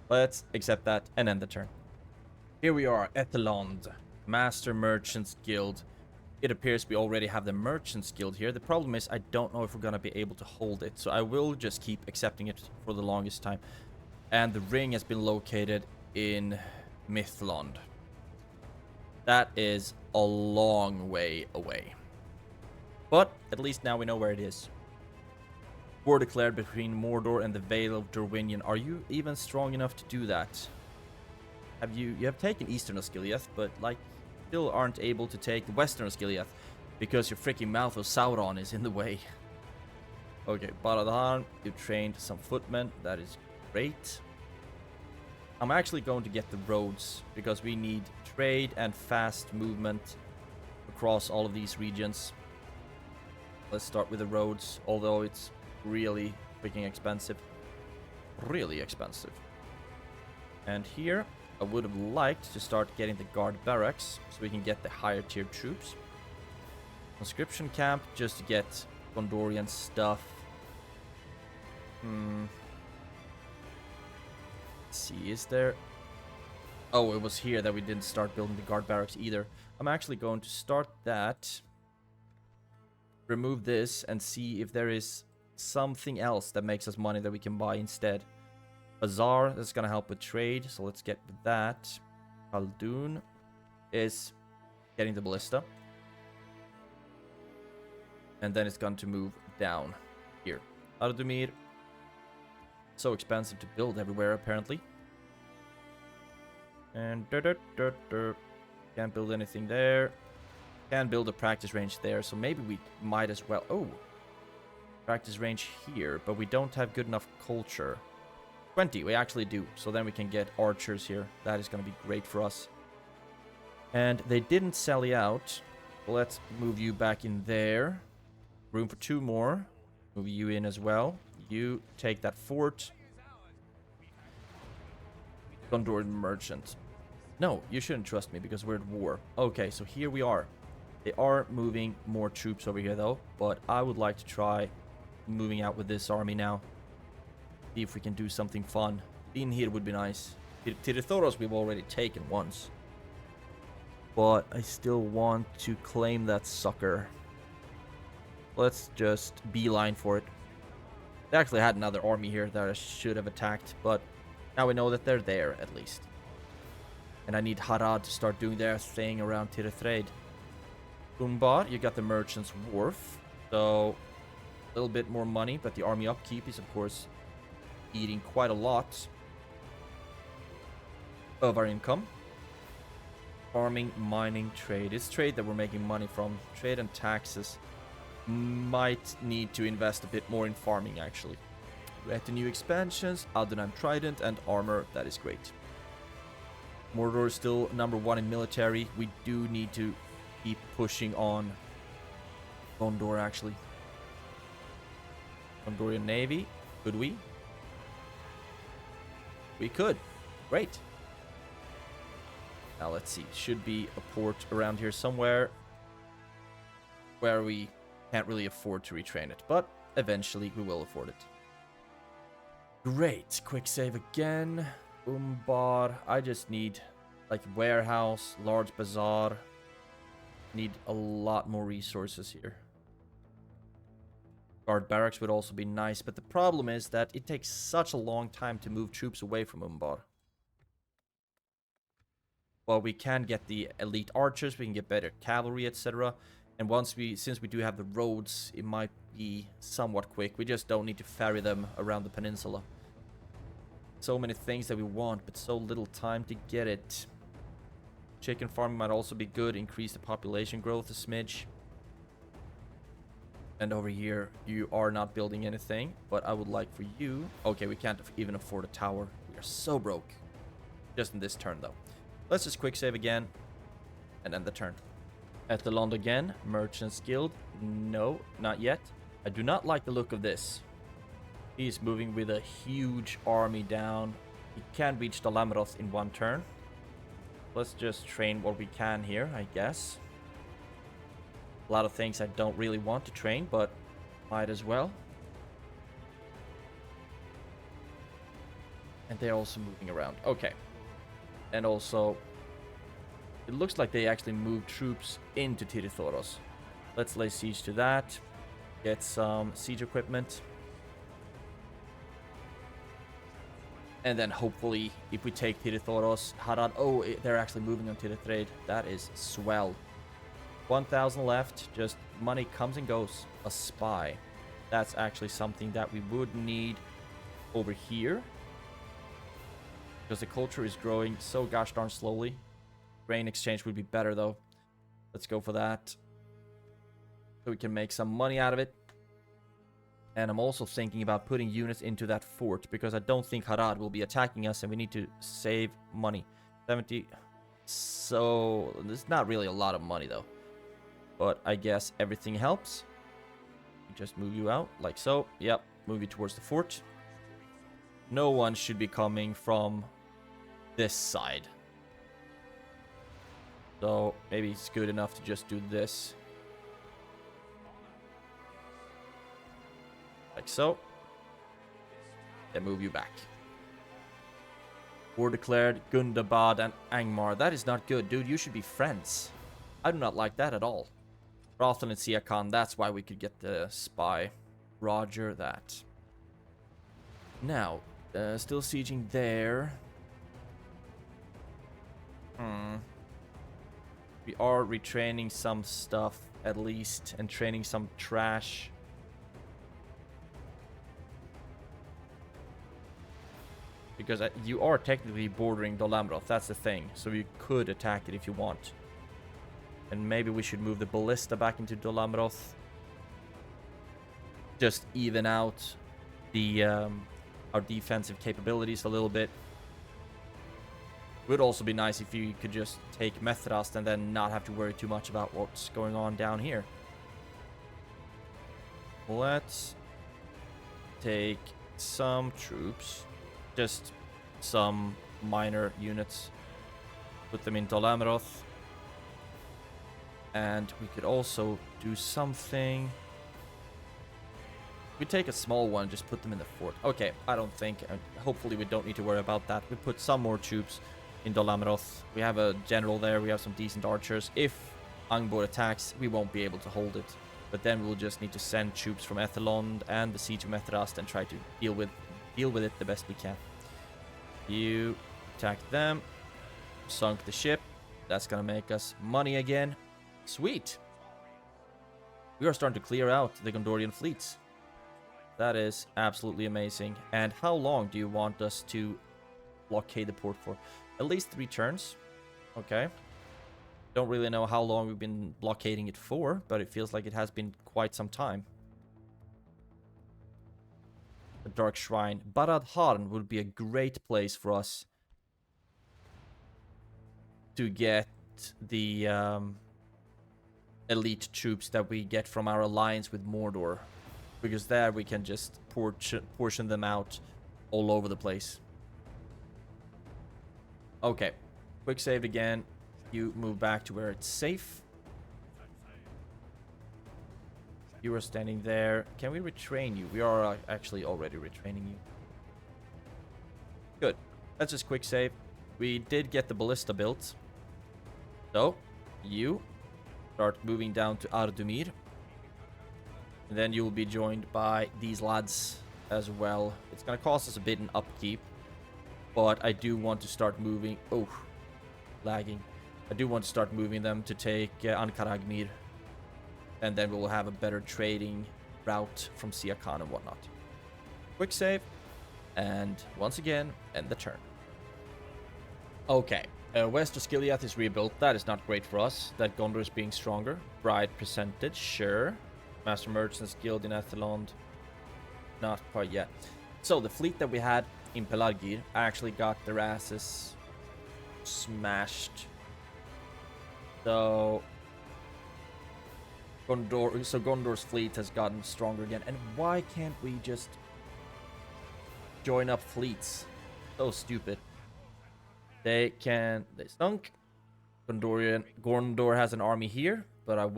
Let's accept that and end the turn. Here we are, Ethelond, Master Merchants Guild. It appears we already have the Merchants Guild here. The problem is I don't know if we're going to be able to hold it. So I will just keep accepting it for the longest time. And the ring has been located in Mithlond. That is a long way away. But at least now we know where it is. War declared between Mordor and the Vale of Dorwinion. Are you even strong enough to do that? You have taken Eastern Osgiliath, but like still aren't able to take the Western Osgiliath because your freaking mouth of Sauron is in the way. Okay, Baradahan, you trained some footmen. That is great. I'm actually going to get the roads because we need trade and fast movement across all of these regions. Let's start with the roads, although it's really freaking expensive. Really expensive. And here, I would have liked to start getting the guard barracks so we can get the higher tier troops. Conscription camp just to get Gondorian stuff. Let's see, is there... Oh, it was here that we didn't start building the guard barracks either. I'm actually going to start that. Remove this and see if there is something else that makes us money that we can buy instead. Bazaar, that's going to help with trade, so let's get with that. Khaldun is getting the ballista. And then it's going to move down here. Ardumir, so expensive to build everywhere apparently. And can't build anything there. Can build a practice range there, so maybe we might as well. Oh, practice range here, but we don't have good enough culture. 20, we actually do, so then we can get archers here. That is going to be great for us. And they didn't sally out. Let's move you back in there. Room for 2 more. Move you in as well. You take that fort. Gondor merchant. No, you shouldn't trust me because we're at war. Okay, so here we are. They are moving more troops over here though, but I would like to try moving out with this army now. See if we can do something fun. In here would be nice. Tirithoros we've already taken once. But I still want to claim that sucker. Let's just beeline for it. They actually had another army here that I should have attacked, but now we know that they're there at least. And I need Harad to start doing their thing around Tirithraid. Umbar, you got the Merchant's Wharf. So, a little bit more money, but the army upkeep is, of course, eating quite a lot of our income. Farming, mining, trade. It's trade that we're making money from. Trade and taxes. Might need to invest a bit more in farming, actually. We had the new expansions, Ar-Âdunâim Trident, and armor. That is great. Mordor is still number 1 in military. We do need to keep pushing on Gondor, actually. Gondorian Navy. Could we? We could. Great. Now let's see. Should be a port around here somewhere where we can't really afford to retrain it, but eventually we will afford it. Great. Quick save again. Umbar. I just need like warehouse, large bazaar. Need a lot more resources here. Guard barracks would also be nice, but the problem is that it takes such a long time to move troops away from Umbar. Well, we can get the elite archers, we can get better cavalry, etc. And since we do have the roads, it might be somewhat quick. We just don't need to ferry them around the peninsula. So many things that we want, but so little time to get it. Chicken farming might also be good, increase the population growth a smidge. And over here, you are not building anything, but I would like for you... Okay, we can't even afford a tower. We are so broke. Just in this turn, though. Let's just quick save again, and end the turn. Ethelond again. Merchants Guild. No, not yet. I do not like the look of this. He's moving with a huge army down. He can reach Dalameroth in one turn. Let's just train what we can here, I guess. A lot of things I don't really want to train, but might as well. And they're also moving around. Okay. And also, it looks like they actually moved troops into Tirithoros. Let's lay siege to that. Get some siege equipment. And then hopefully, if we take Tirithoros, Harad... Oh, they're actually moving on Tirithrade. That is swell. 1,000 left. Just money comes and goes. A spy. That's actually something that we would need over here. Because the culture is growing so gosh darn slowly. Grain exchange would be better though. Let's go for that. So we can make some money out of it. And I'm also thinking about putting units into that fort. Because I don't think Harad will be attacking us. And we need to save money. 70. So, there's not really a lot of money though. But I guess everything helps. Just move you out like so. Yep, move you towards the fort. No one should be coming from this side. So maybe it's good enough to just do this. Like so. Then move you back. War declared, Gundabad and Angmar. That is not good, dude. You should be friends. I do not like that at all. Rathan and Siakan, that's why we could get the spy. Roger that. Now, still sieging there. We are retraining some stuff, at least, and training some trash. Because you are technically bordering Dalameroth, that's the thing. So you could attack it if you want. And maybe we should move the ballista back into Dalameroth. Just even out the our defensive capabilities a little bit. Would also be nice if you could just take Methrast and then not have to worry too much about what's going on down here. Let's take some troops. Just some minor units. Put them in Dalameroth. And we could also do something. We take a small one, just put them in the fort. Okay, I don't think. Hopefully we don't need to worry about that. We put some more troops in Dalameroth. We have a general there. We have some decent archers. If Angbor attacks, we won't be able to hold it. But then we'll just need to send troops from Ethelond and the siege of Methrast and try to deal with it the best we can. You attack them. Sunk the ship. That's gonna make us money again. Sweet. We are starting to clear out the Gondorian fleets. That is absolutely amazing. And how long do you want us to blockade the port for? At least 3 turns. Okay. Don't really know how long we've been blockading it for, but it feels like it has been quite some time. The Dark Shrine. Barad Harn would be a great place for us to get the elite troops that we get from our alliance with Mordor. Because there we can just portion them out all over the place. Okay. Quick saved again. You move back to where it's safe. You are standing there. Can we retrain you? We are actually already retraining you. Good. Let's just quick save. We did get the ballista built. So, you start moving down to Ar-Âdunâim. And then you will be joined by these lads as well. It's going to cost us a bit in upkeep. But I do want to start moving... Oh, lagging. I do want to start moving them to take Ankaragmir. And then we will have a better trading route from Siakan and whatnot. Quick save. And once again, end the turn. Okay. West of Skiliath is rebuilt. That is not great for us. That Gondor is being stronger. Bride percentage, sure. Master Merchants Guild in Athelond. Not quite yet. So the fleet that we had in Pelargir actually got their asses smashed. So Gondor's fleet has gotten stronger again. And why can't we just join up fleets? So stupid. They stunk. Gondor has an army here, but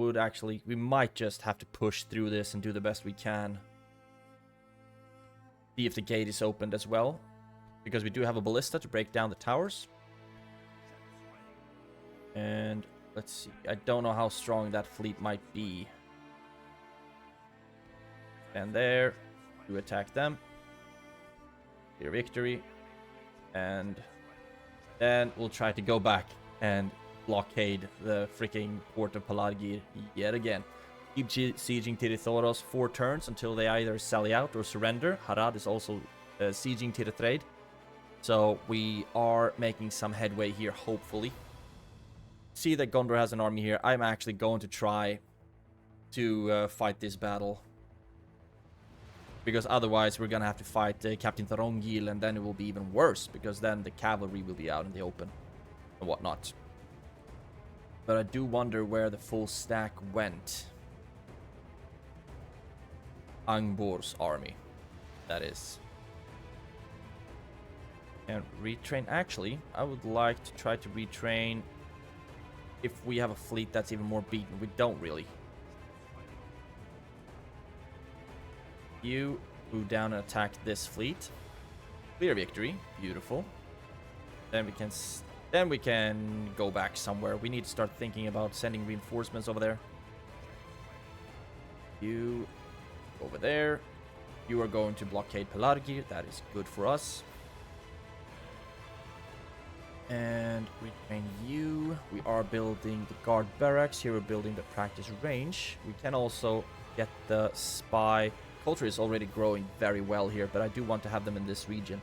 we might just have to push through this and do the best we can. See if the gate is opened as well, because we do have a ballista to break down the towers. And let's see, I don't know how strong that fleet might be. And there, to attack them. Clear victory. And then we'll try to go back and blockade the freaking port of Pelargir yet again. Keep sieging Tirithoros 4 turns until they either sally out or surrender. Harad is also sieging Tirithraid. So we are making some headway here, hopefully. See that Gondor has an army here. I'm actually going to try to fight this battle. Because otherwise we're going to have to fight Captain Tharongil, and then it will be even worse, because then the cavalry will be out in the open and whatnot. But I do wonder where the full stack went. Angbor's army, that is. And retrain. Actually, I would like to try to retrain if we have a fleet that's even more beaten. We don't really. You move down and attack this fleet. Clear victory. Beautiful. Then we can go back somewhere. We need to start thinking about sending reinforcements over there. You over there. You are going to blockade Pelargir. That is good for us. And we train you. We are building the guard barracks. Here we're building the practice range. We can also get the spy. Culture is already growing very well here, but I do want to have them in this region.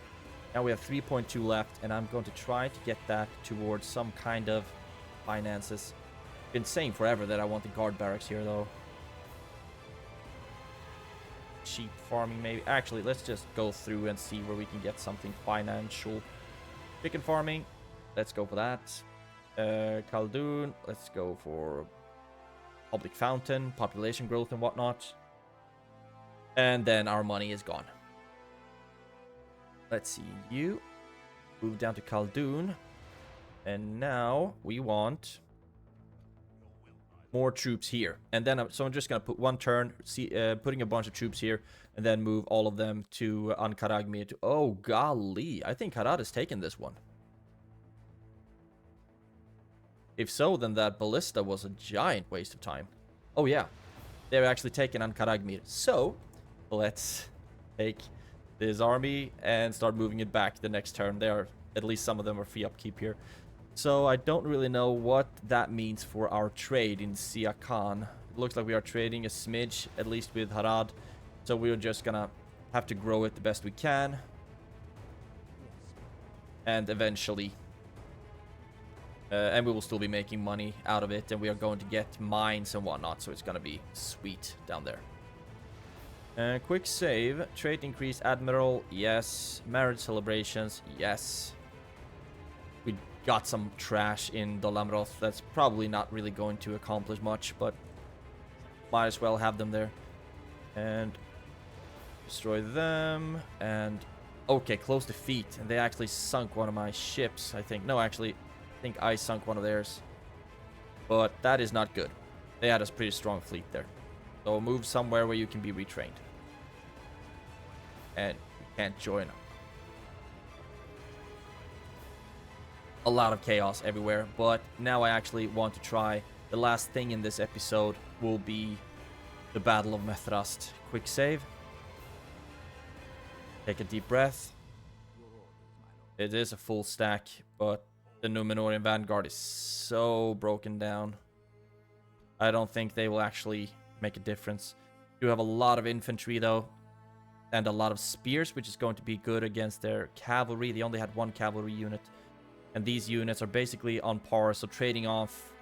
Now we have 3.2 left, and I'm going to try to get that towards some kind of finances. Been saying forever that I want the guard barracks here, though. Sheep farming, maybe. Actually, let's just go through and see where we can get something financial. Chicken farming. Let's go for that. Khaldun. Let's go for public fountain, population growth and whatnot. And then our money is gone. Let's see. You move down to Khaldun. And now we want more troops here. And then so I'm just going to put one turn, putting a bunch of troops here, and then move all of them to Ankaragmir. Oh, golly. I think Harad has taken this one. If so, then that ballista was a giant waste of time. Oh, yeah. They're actually taking Ankaragmir. So, let's take this army and start moving it back the next turn. At least some of them are free upkeep here. So, I don't really know what that means for our trade in Siakan. It looks like we are trading a smidge, at least with Harad. So, we're just gonna have to grow it the best we can. And eventually... and we will still be making money out of it, and we are going to get mines and whatnot, so it's going to be sweet down there. Quick save. Trait increase admiral, yes. Marriage celebrations, yes. We got some trash in Dolamroth. That's probably not really going to accomplish much, but might as well have them there. And destroy them, and... Okay, close defeat, and they actually sunk one of my ships, I think. No, actually... I think I sunk one of theirs, but that is not good. They had a pretty strong fleet there, so move somewhere where you can be retrained, and you can't join them. a lot of chaos everywhere. But now I actually want to try. The last thing in this episode will be the Battle of Methrust. Quick save. Take a deep breath. It is a full stack, but the Númenórean vanguard is so broken down. I don't think they will actually make a difference. You have a lot of infantry though, and a lot of spears, which is going to be good against their cavalry. They only had one cavalry unit, and these units are basically on par, so trading off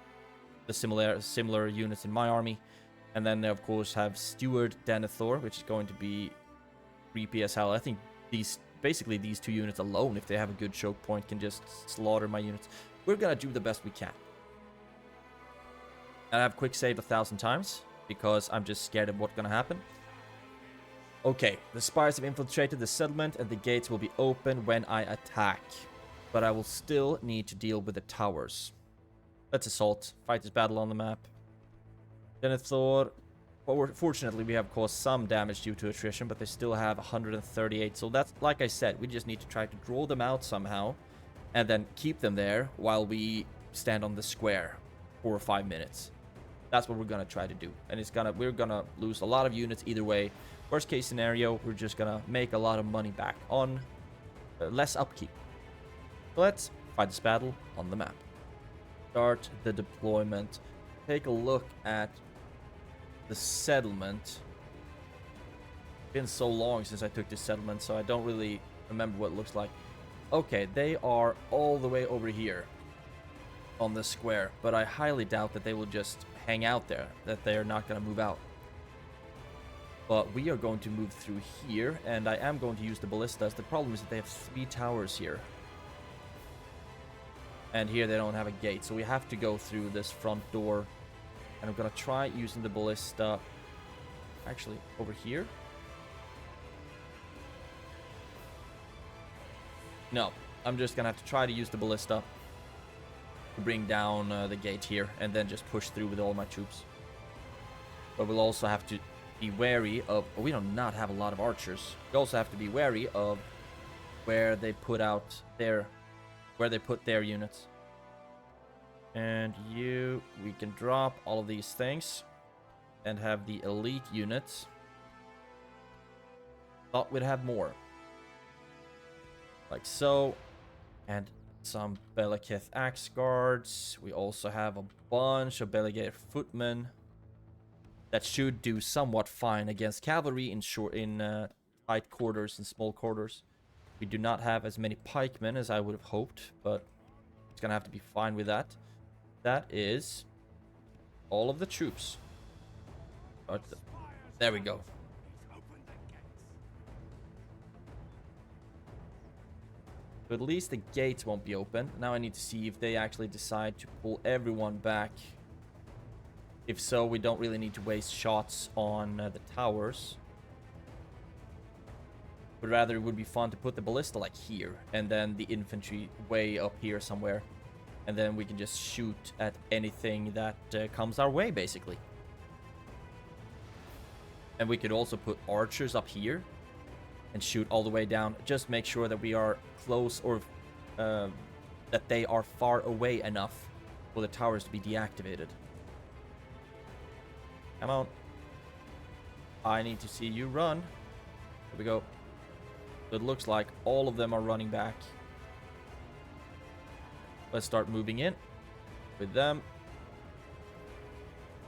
the similar units in my army. And then they of course have Steward Denethor, which is going to be creepy as hell. I think these two units alone, if they have a good choke point, can just slaughter my units. We're gonna do the best we can. And I have quick save 1,000 times because I'm just scared of what's gonna happen. Okay, the spies have infiltrated the settlement and the gates will be open when I attack. But I will still need to deal with the towers. Let's assault. Fight this battle on the map. Denethor. Well, fortunately, we have caused some damage due to attrition, but they still have 138. So that's, like I said, we just need to try to draw them out somehow and then keep them there while we stand on the square for 5 minutes. That's what we're going to try to do. And we're going to lose a lot of units either way. Worst case scenario, we're just going to make a lot of money back on less upkeep. So let's fight this battle on the map. Start the deployment. Take a look at the settlement. It's been so long since I took this settlement, so I don't really remember what it looks like. Okay, they are all the way over here on the square, but I highly doubt that they will just hang out there, that they are not going to move out. But we are going to move through here, and I am going to use the ballistas. The problem is that they have 3 towers here. And here they don't have a gate, so we have to go through this front door. And I'm going to try using the ballista, actually, over here. No, I'm just going to have to try to use the ballista to bring down the gate here, and then just push through with all my troops. But we'll also have to be wary of... Oh, we do not have a lot of archers. We also have to be wary of where they put out their... where they put their units. And we can drop all of these things and have the elite units. Thought we'd have more. Like so. And some Belakith axe guards. We also have a bunch of Belakith footmen. That should do somewhat fine against cavalry in tight quarters and small quarters. We do not have as many pikemen as I would have hoped, but it's gonna have to be fine with that. That is all of the troops. There we go. But at least the gates won't be open. Now I need to see if they actually decide to pull everyone back. If so, we don't really need to waste shots on the towers. But rather it would be fun to put the ballista like here, and then the infantry way up here somewhere. And then we can just shoot at anything that comes our way, basically. And we could also put archers up here and shoot all the way down. Just make sure that we are close, or that they are far away enough for the towers to be deactivated. Come on. I need to see you run. Here we go. So it looks like all of them are running back. Let's start moving in with them.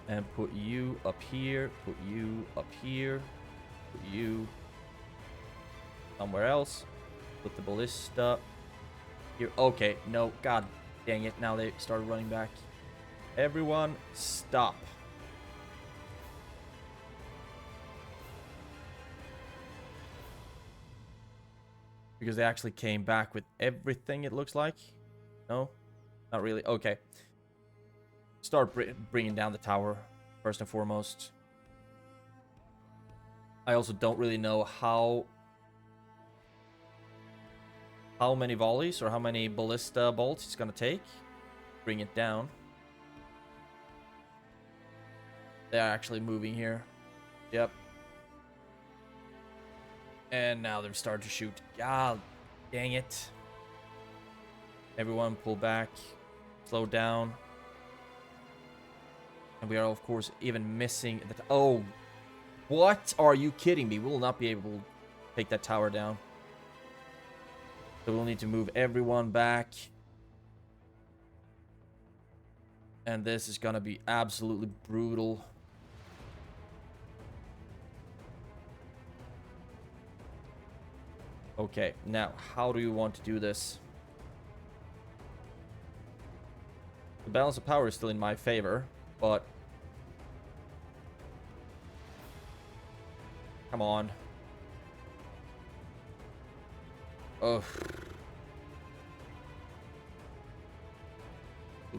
And put you up here. Put you up here. Put you somewhere else. Put the ballista here. Okay, no, god dang it. Now they started running back. Everyone, stop. Because they actually came back with everything, it looks like. No? Not really. Okay. Start bringing down the tower, first and foremost. I also don't really know how many volleys or how many ballista bolts it's going to take. Bring it down. They're actually moving here. Yep. And now they've started to shoot. God dang it. Everyone pull back, slow down. And we are, of course, even missing the... Oh, what? Are you kidding me? We will not be able to take that tower down. So we'll need to move everyone back. And this is gonna be absolutely brutal. Okay, now, how do you want to do this? The balance of power is still in my favor, but... Come on. Ugh.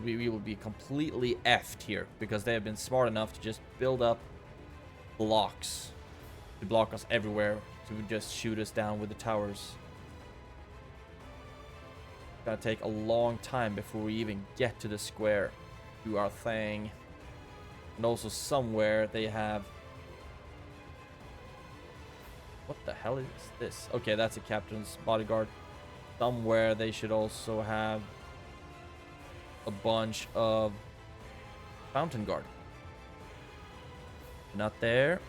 We will be completely effed here, because they have been smart enough to just build up blocks to block us everywhere, to just shoot us down with the towers. It's gonna take a long time before we even get to the square, do our thing. And also somewhere they have... What the hell is this? Okay, that's a captain's bodyguard. Somewhere they should also have a bunch of fountain guard. Not there.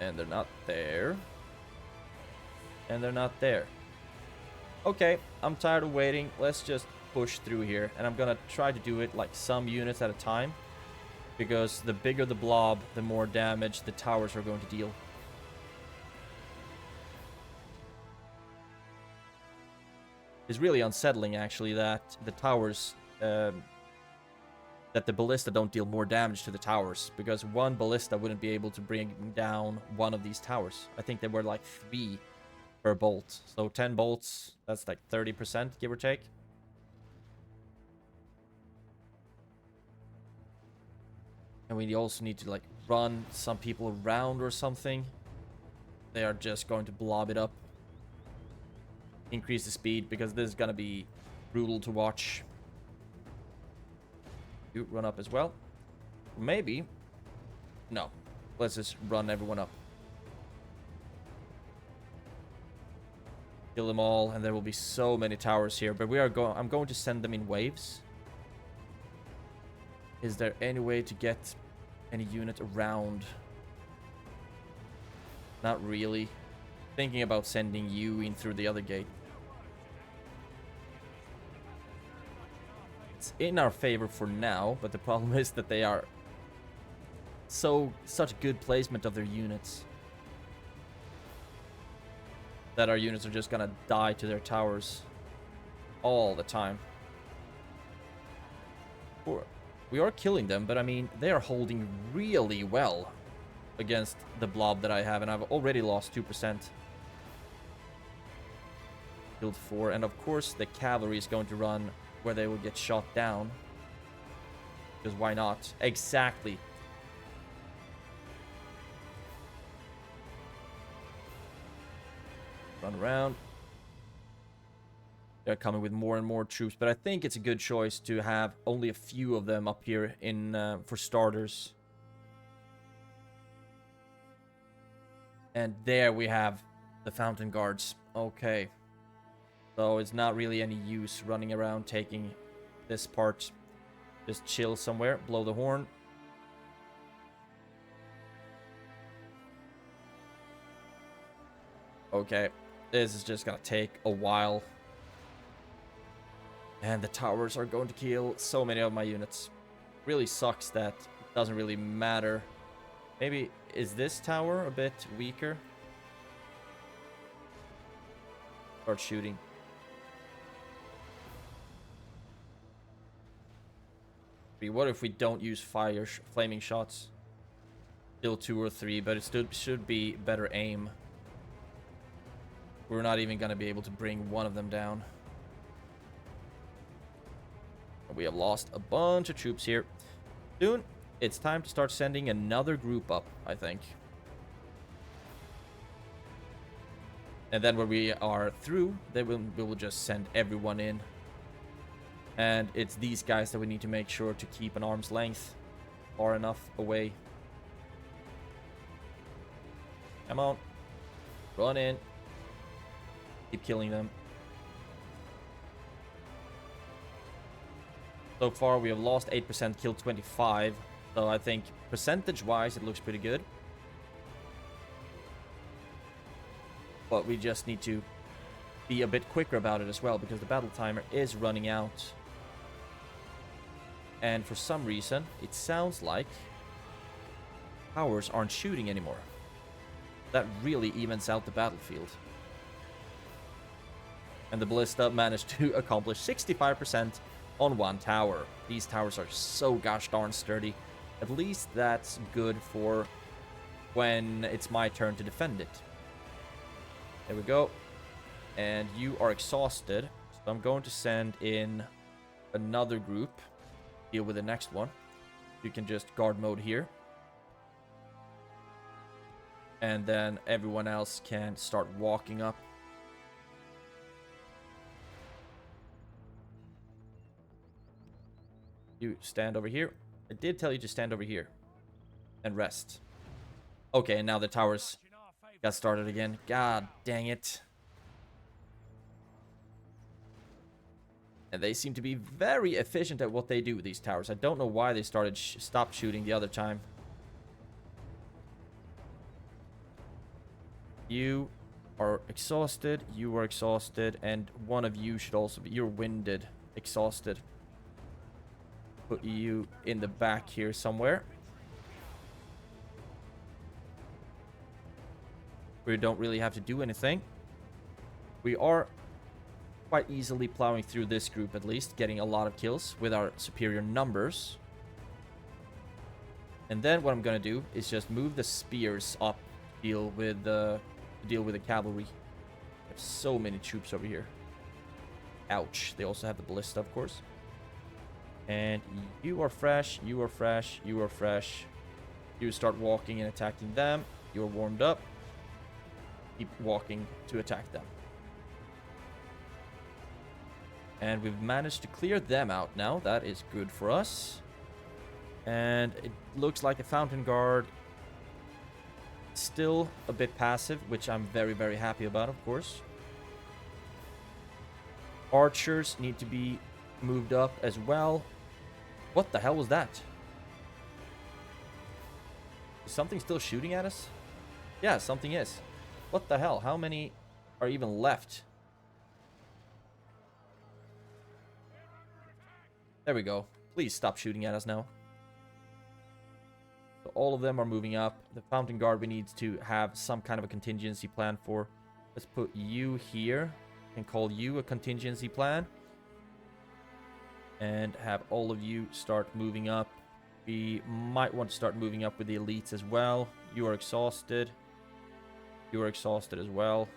And they're not there. And they're not there. Okay, I'm tired of waiting. Let's just push through here. And I'm gonna try to do it like some units at a time. Because the bigger the blob, the more damage the towers are going to deal. It's really unsettling, actually, that the towers... that the ballista don't deal more damage to the towers, because one ballista wouldn't be able to bring down one of these towers. I think they were like 3 per bolt. So 10 bolts, that's like 30%, give or take. And we also need to like run some people around or something. They are just going to blob it up. Increase the speed, because this is gonna be brutal to watch. You run up as well. Maybe. No. Let's just run everyone up. Kill them all, and there will be so many towers here. But we are going. I'm going to send them in waves. Is there any way to get any unit around? Not really. Thinking about sending you in through the other gate. It's in our favor for now, but the problem is that they are such good placement of their units that our units are just gonna die to their towers all the time. We are killing them, but I mean, they are holding really well against the blob that I have, and I've already lost 2%. Killed 4, and of course the cavalry is going to run where they will get shot down. Because why not? Exactly. Run around. They're coming with more and more troops, but I think it's a good choice to have only a few of them up here in for starters. And there we have the fountain guards. Okay. So it's not really any use running around taking this part. Just chill somewhere, blow the horn. Okay, this is just gonna take a while. And the towers are going to kill so many of my units. Really sucks that it doesn't really matter. Maybe, is this tower a bit weaker? Start shooting. What if we don't use flaming shots? Still 2 or 3, but it still should be better aim. We're not even gonna be able to bring one of them down. We have lost a bunch of troops here. Soon, it's time to start sending another group up, I think. And then when we are through, we will just send everyone in. And it's these guys that we need to make sure to keep an arm's length far enough away. Come on. Run in. Keep killing them. So far, we have lost 8%, killed 25. So I think percentage-wise, it looks pretty good. But we just need to be a bit quicker about it as well, because the battle timer is running out. And for some reason, it sounds like towers aren't shooting anymore. That really evens out the battlefield. And the ballista managed to accomplish 65% on one tower. These towers are so gosh darn sturdy. At least that's good for when it's my turn to defend it. There we go. And you are exhausted. So I'm going to send in another group. Deal with the next one. You can just guard mode here. And then everyone else can start walking up. You stand over here. I did tell you to stand over here. And rest. Okay, and now the towers got started again. God dang it. And they seem to be very efficient at what they do with these towers. I don't know why they stopped shooting the other time. You are exhausted. You are exhausted. And one of you should also be... You're winded. Exhausted. Put you in the back here somewhere. We don't really have to do anything. We are quite easily plowing through this group, at least, getting a lot of kills with our superior numbers. And then what I'm gonna do is just move the spears up to deal with the cavalry. There's so many troops over here. Ouch. They also have the ballista, of course. And you are fresh, you are fresh, you are fresh. You start walking and attacking them. You're warmed up. Keep walking to attack them. And we've managed to clear them out now. That is good for us. And it looks like the Fountain Guard still a bit passive, which I'm very, very happy about, of course. Archers need to be moved up as well. What the hell was that? Is something still shooting at us? Yeah, something is. What the hell? How many are even left? There we go. Please stop shooting at us now. So all of them are moving up. The Fountain Guard we need to have some kind of a contingency plan for. Let's put you here and call you a contingency plan. And have all of you start moving up. We might want to start moving up with the elites as well. You are exhausted. You are exhausted as well.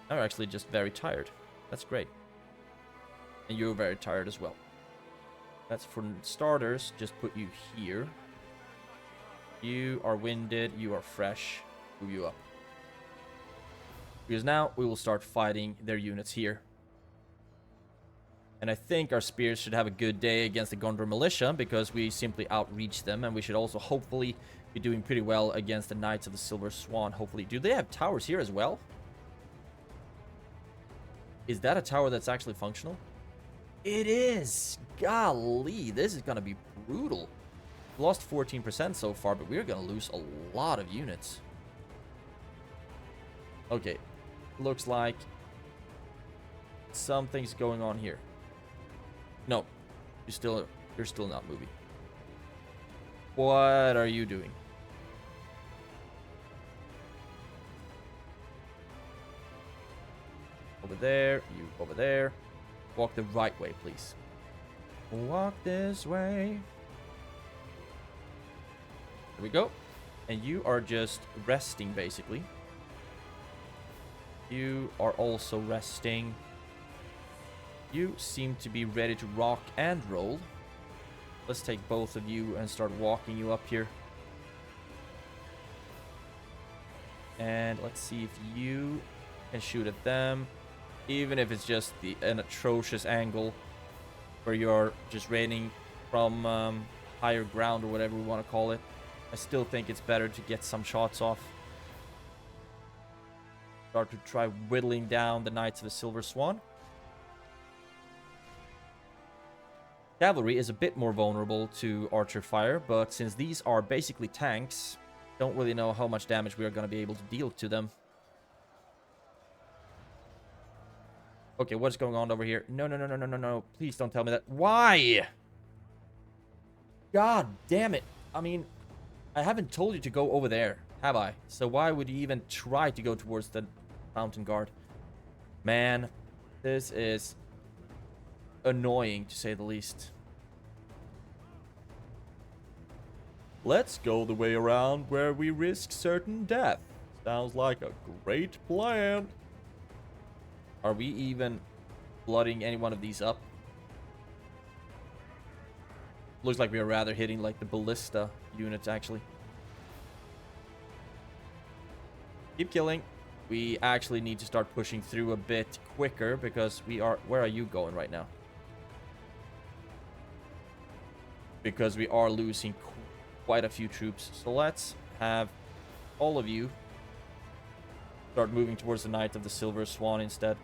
I'm actually just very tired. That's great. And you're very tired as well. That's for starters. Just put you here. You are winded. You are fresh. Move you up. Because now we will start fighting their units here. And I think our spears should have a good day against the Gondor militia, because we simply outreach them. And we should also hopefully be doing pretty well against the Knights of the Silver Swan. Hopefully. Do they have towers here as well? Is that a tower that's actually functional? It is! Golly, this is going to be brutal. We lost 14% so far, but we're going to lose a lot of units. Okay. Looks like something's going on here. No. You're still not moving. What are you doing? Over there. You over there. Walk the right way, please. Walk this way. There we go. And you are just resting, basically. You are also resting. You seem to be ready to rock and roll. Let's take both of you and start walking you up here. And let's see if you can shoot at them. Even if it's just an atrocious angle where you're just raining from higher ground or whatever we want to call it. I still think it's better to get some shots off. Start to try whittling down the Knights of the Silver Swan. Cavalry is a bit more vulnerable to archer fire, but since these are basically tanks, don't really know how much damage we are going to be able to deal to them. Okay, what's going on over here? No, no, no, no, no, no, no. Please don't tell me that. Why? God damn it. I mean, I haven't told you to go over there, have I? So why would you even try to go towards the mountain guard? Man, this is annoying, to say the least. Let's go the way around where we risk certain death. Sounds like a great plan. Are we even blooding any one of these up? Looks like we are rather hitting like the ballista units, actually. Keep killing. We actually need to start pushing through a bit quicker because we are... Where are you going right now? Because we are losing quite a few troops. So let's have all of you start moving towards the Knight of the Silver Swan instead.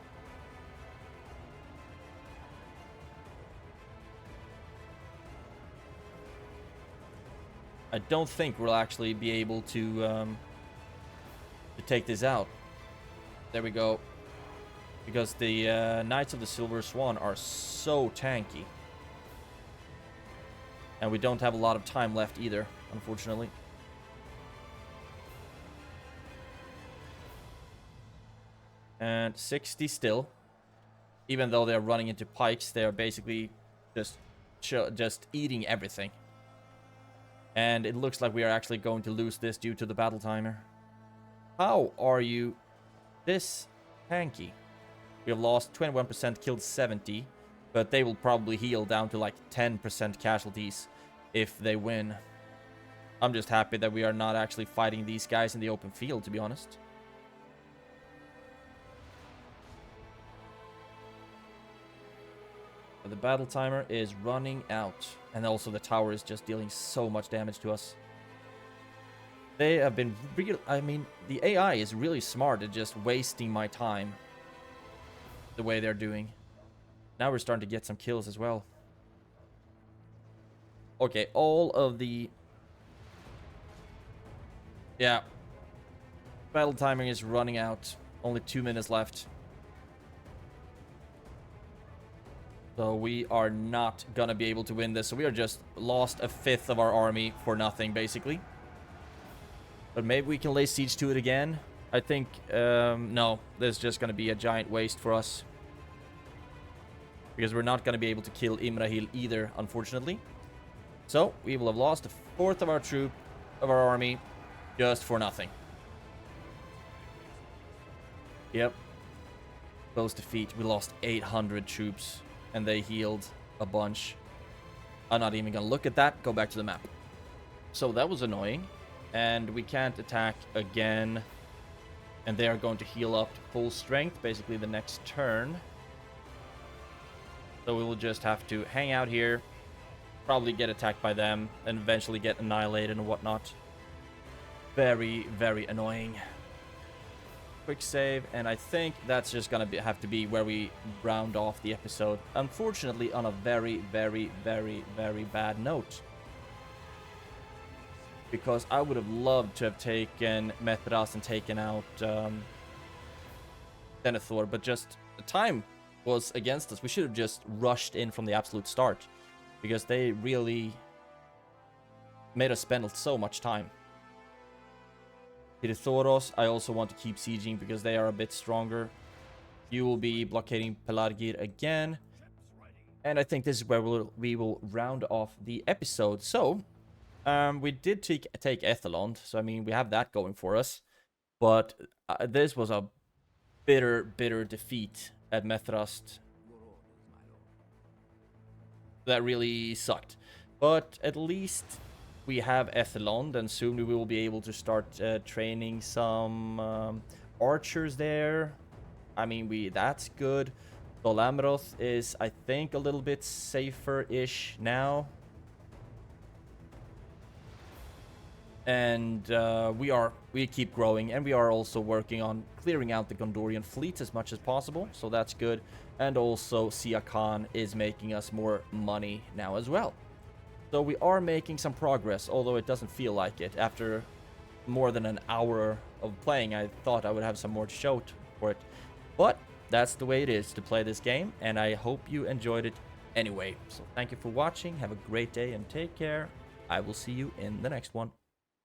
I don't think we'll actually be able to take this out. There we go. Because the Knights of the Silver Swan are so tanky. And we don't have a lot of time left either, unfortunately. And 60 still. Even though they're running into pikes, they are basically just eating everything. And it looks like we are actually going to lose this due to the battle timer. How are you this tanky? We have lost 21%, killed 70. But they will probably heal down to like 10% casualties if they win. I'm just happy that we are not actually fighting these guys in the open field, to be honest. But the battle timer is running out. And also the tower is just dealing so much damage to us. They have been real... I mean, the AI is really smart at just wasting my time. The way they're doing. Now we're starting to get some kills as well. Okay, all of the... Yeah. Battle timing is running out. Only 2 minutes left. So we are not gonna be able to win this. So we are just lost a fifth of our army for nothing, basically. But maybe we can lay siege to it again. I think, no. This is just gonna be a giant waste for us. Because we're not going to be able to kill Imrahil either, unfortunately. So, we will have lost a fourth of our army, just for nothing. Yep. Close defeat. We lost 800 troops, and they healed a bunch. I'm not even going to look at that. Go back to the map. So, that was annoying. And we can't attack again. And they are going to heal up to full strength, basically the next turn. So we will just have to hang out here, probably get attacked by them, and eventually get annihilated and whatnot. Very, very annoying. Quick save, and I think that's just gonna have to be where we round off the episode. Unfortunately, on a very, very, very, very bad note. Because I would have loved to have taken Mithras and taken out Denethor, but just the time was against us. We should have just rushed in from the absolute start, because they really made us spend so much time. Pirithoros, I also want to keep sieging because they are a bit stronger. You will be blockading Pelargir again, and I think this is where we will round off the episode. So we did take Ethelond, so I mean we have that going for us, but this was a bitter defeat at Methrast. That really sucked. But at least we have Ethelond, and soon we will be able to start training some archers there. I mean, that's good. Dolamroth is, I think, a little bit safer-ish now. And we keep growing, and we are also working on clearing out the Gondorian fleet as much as possible, so that's good. And also Sia Khan is making us more money now as well. So we are making some progress, although it doesn't feel like it. After more than an hour of playing, I thought I would have some more to show for it. But that's the way it is to play this game, and I hope you enjoyed it anyway. So thank you for watching, have a great day, and take care. I will see you in the next one.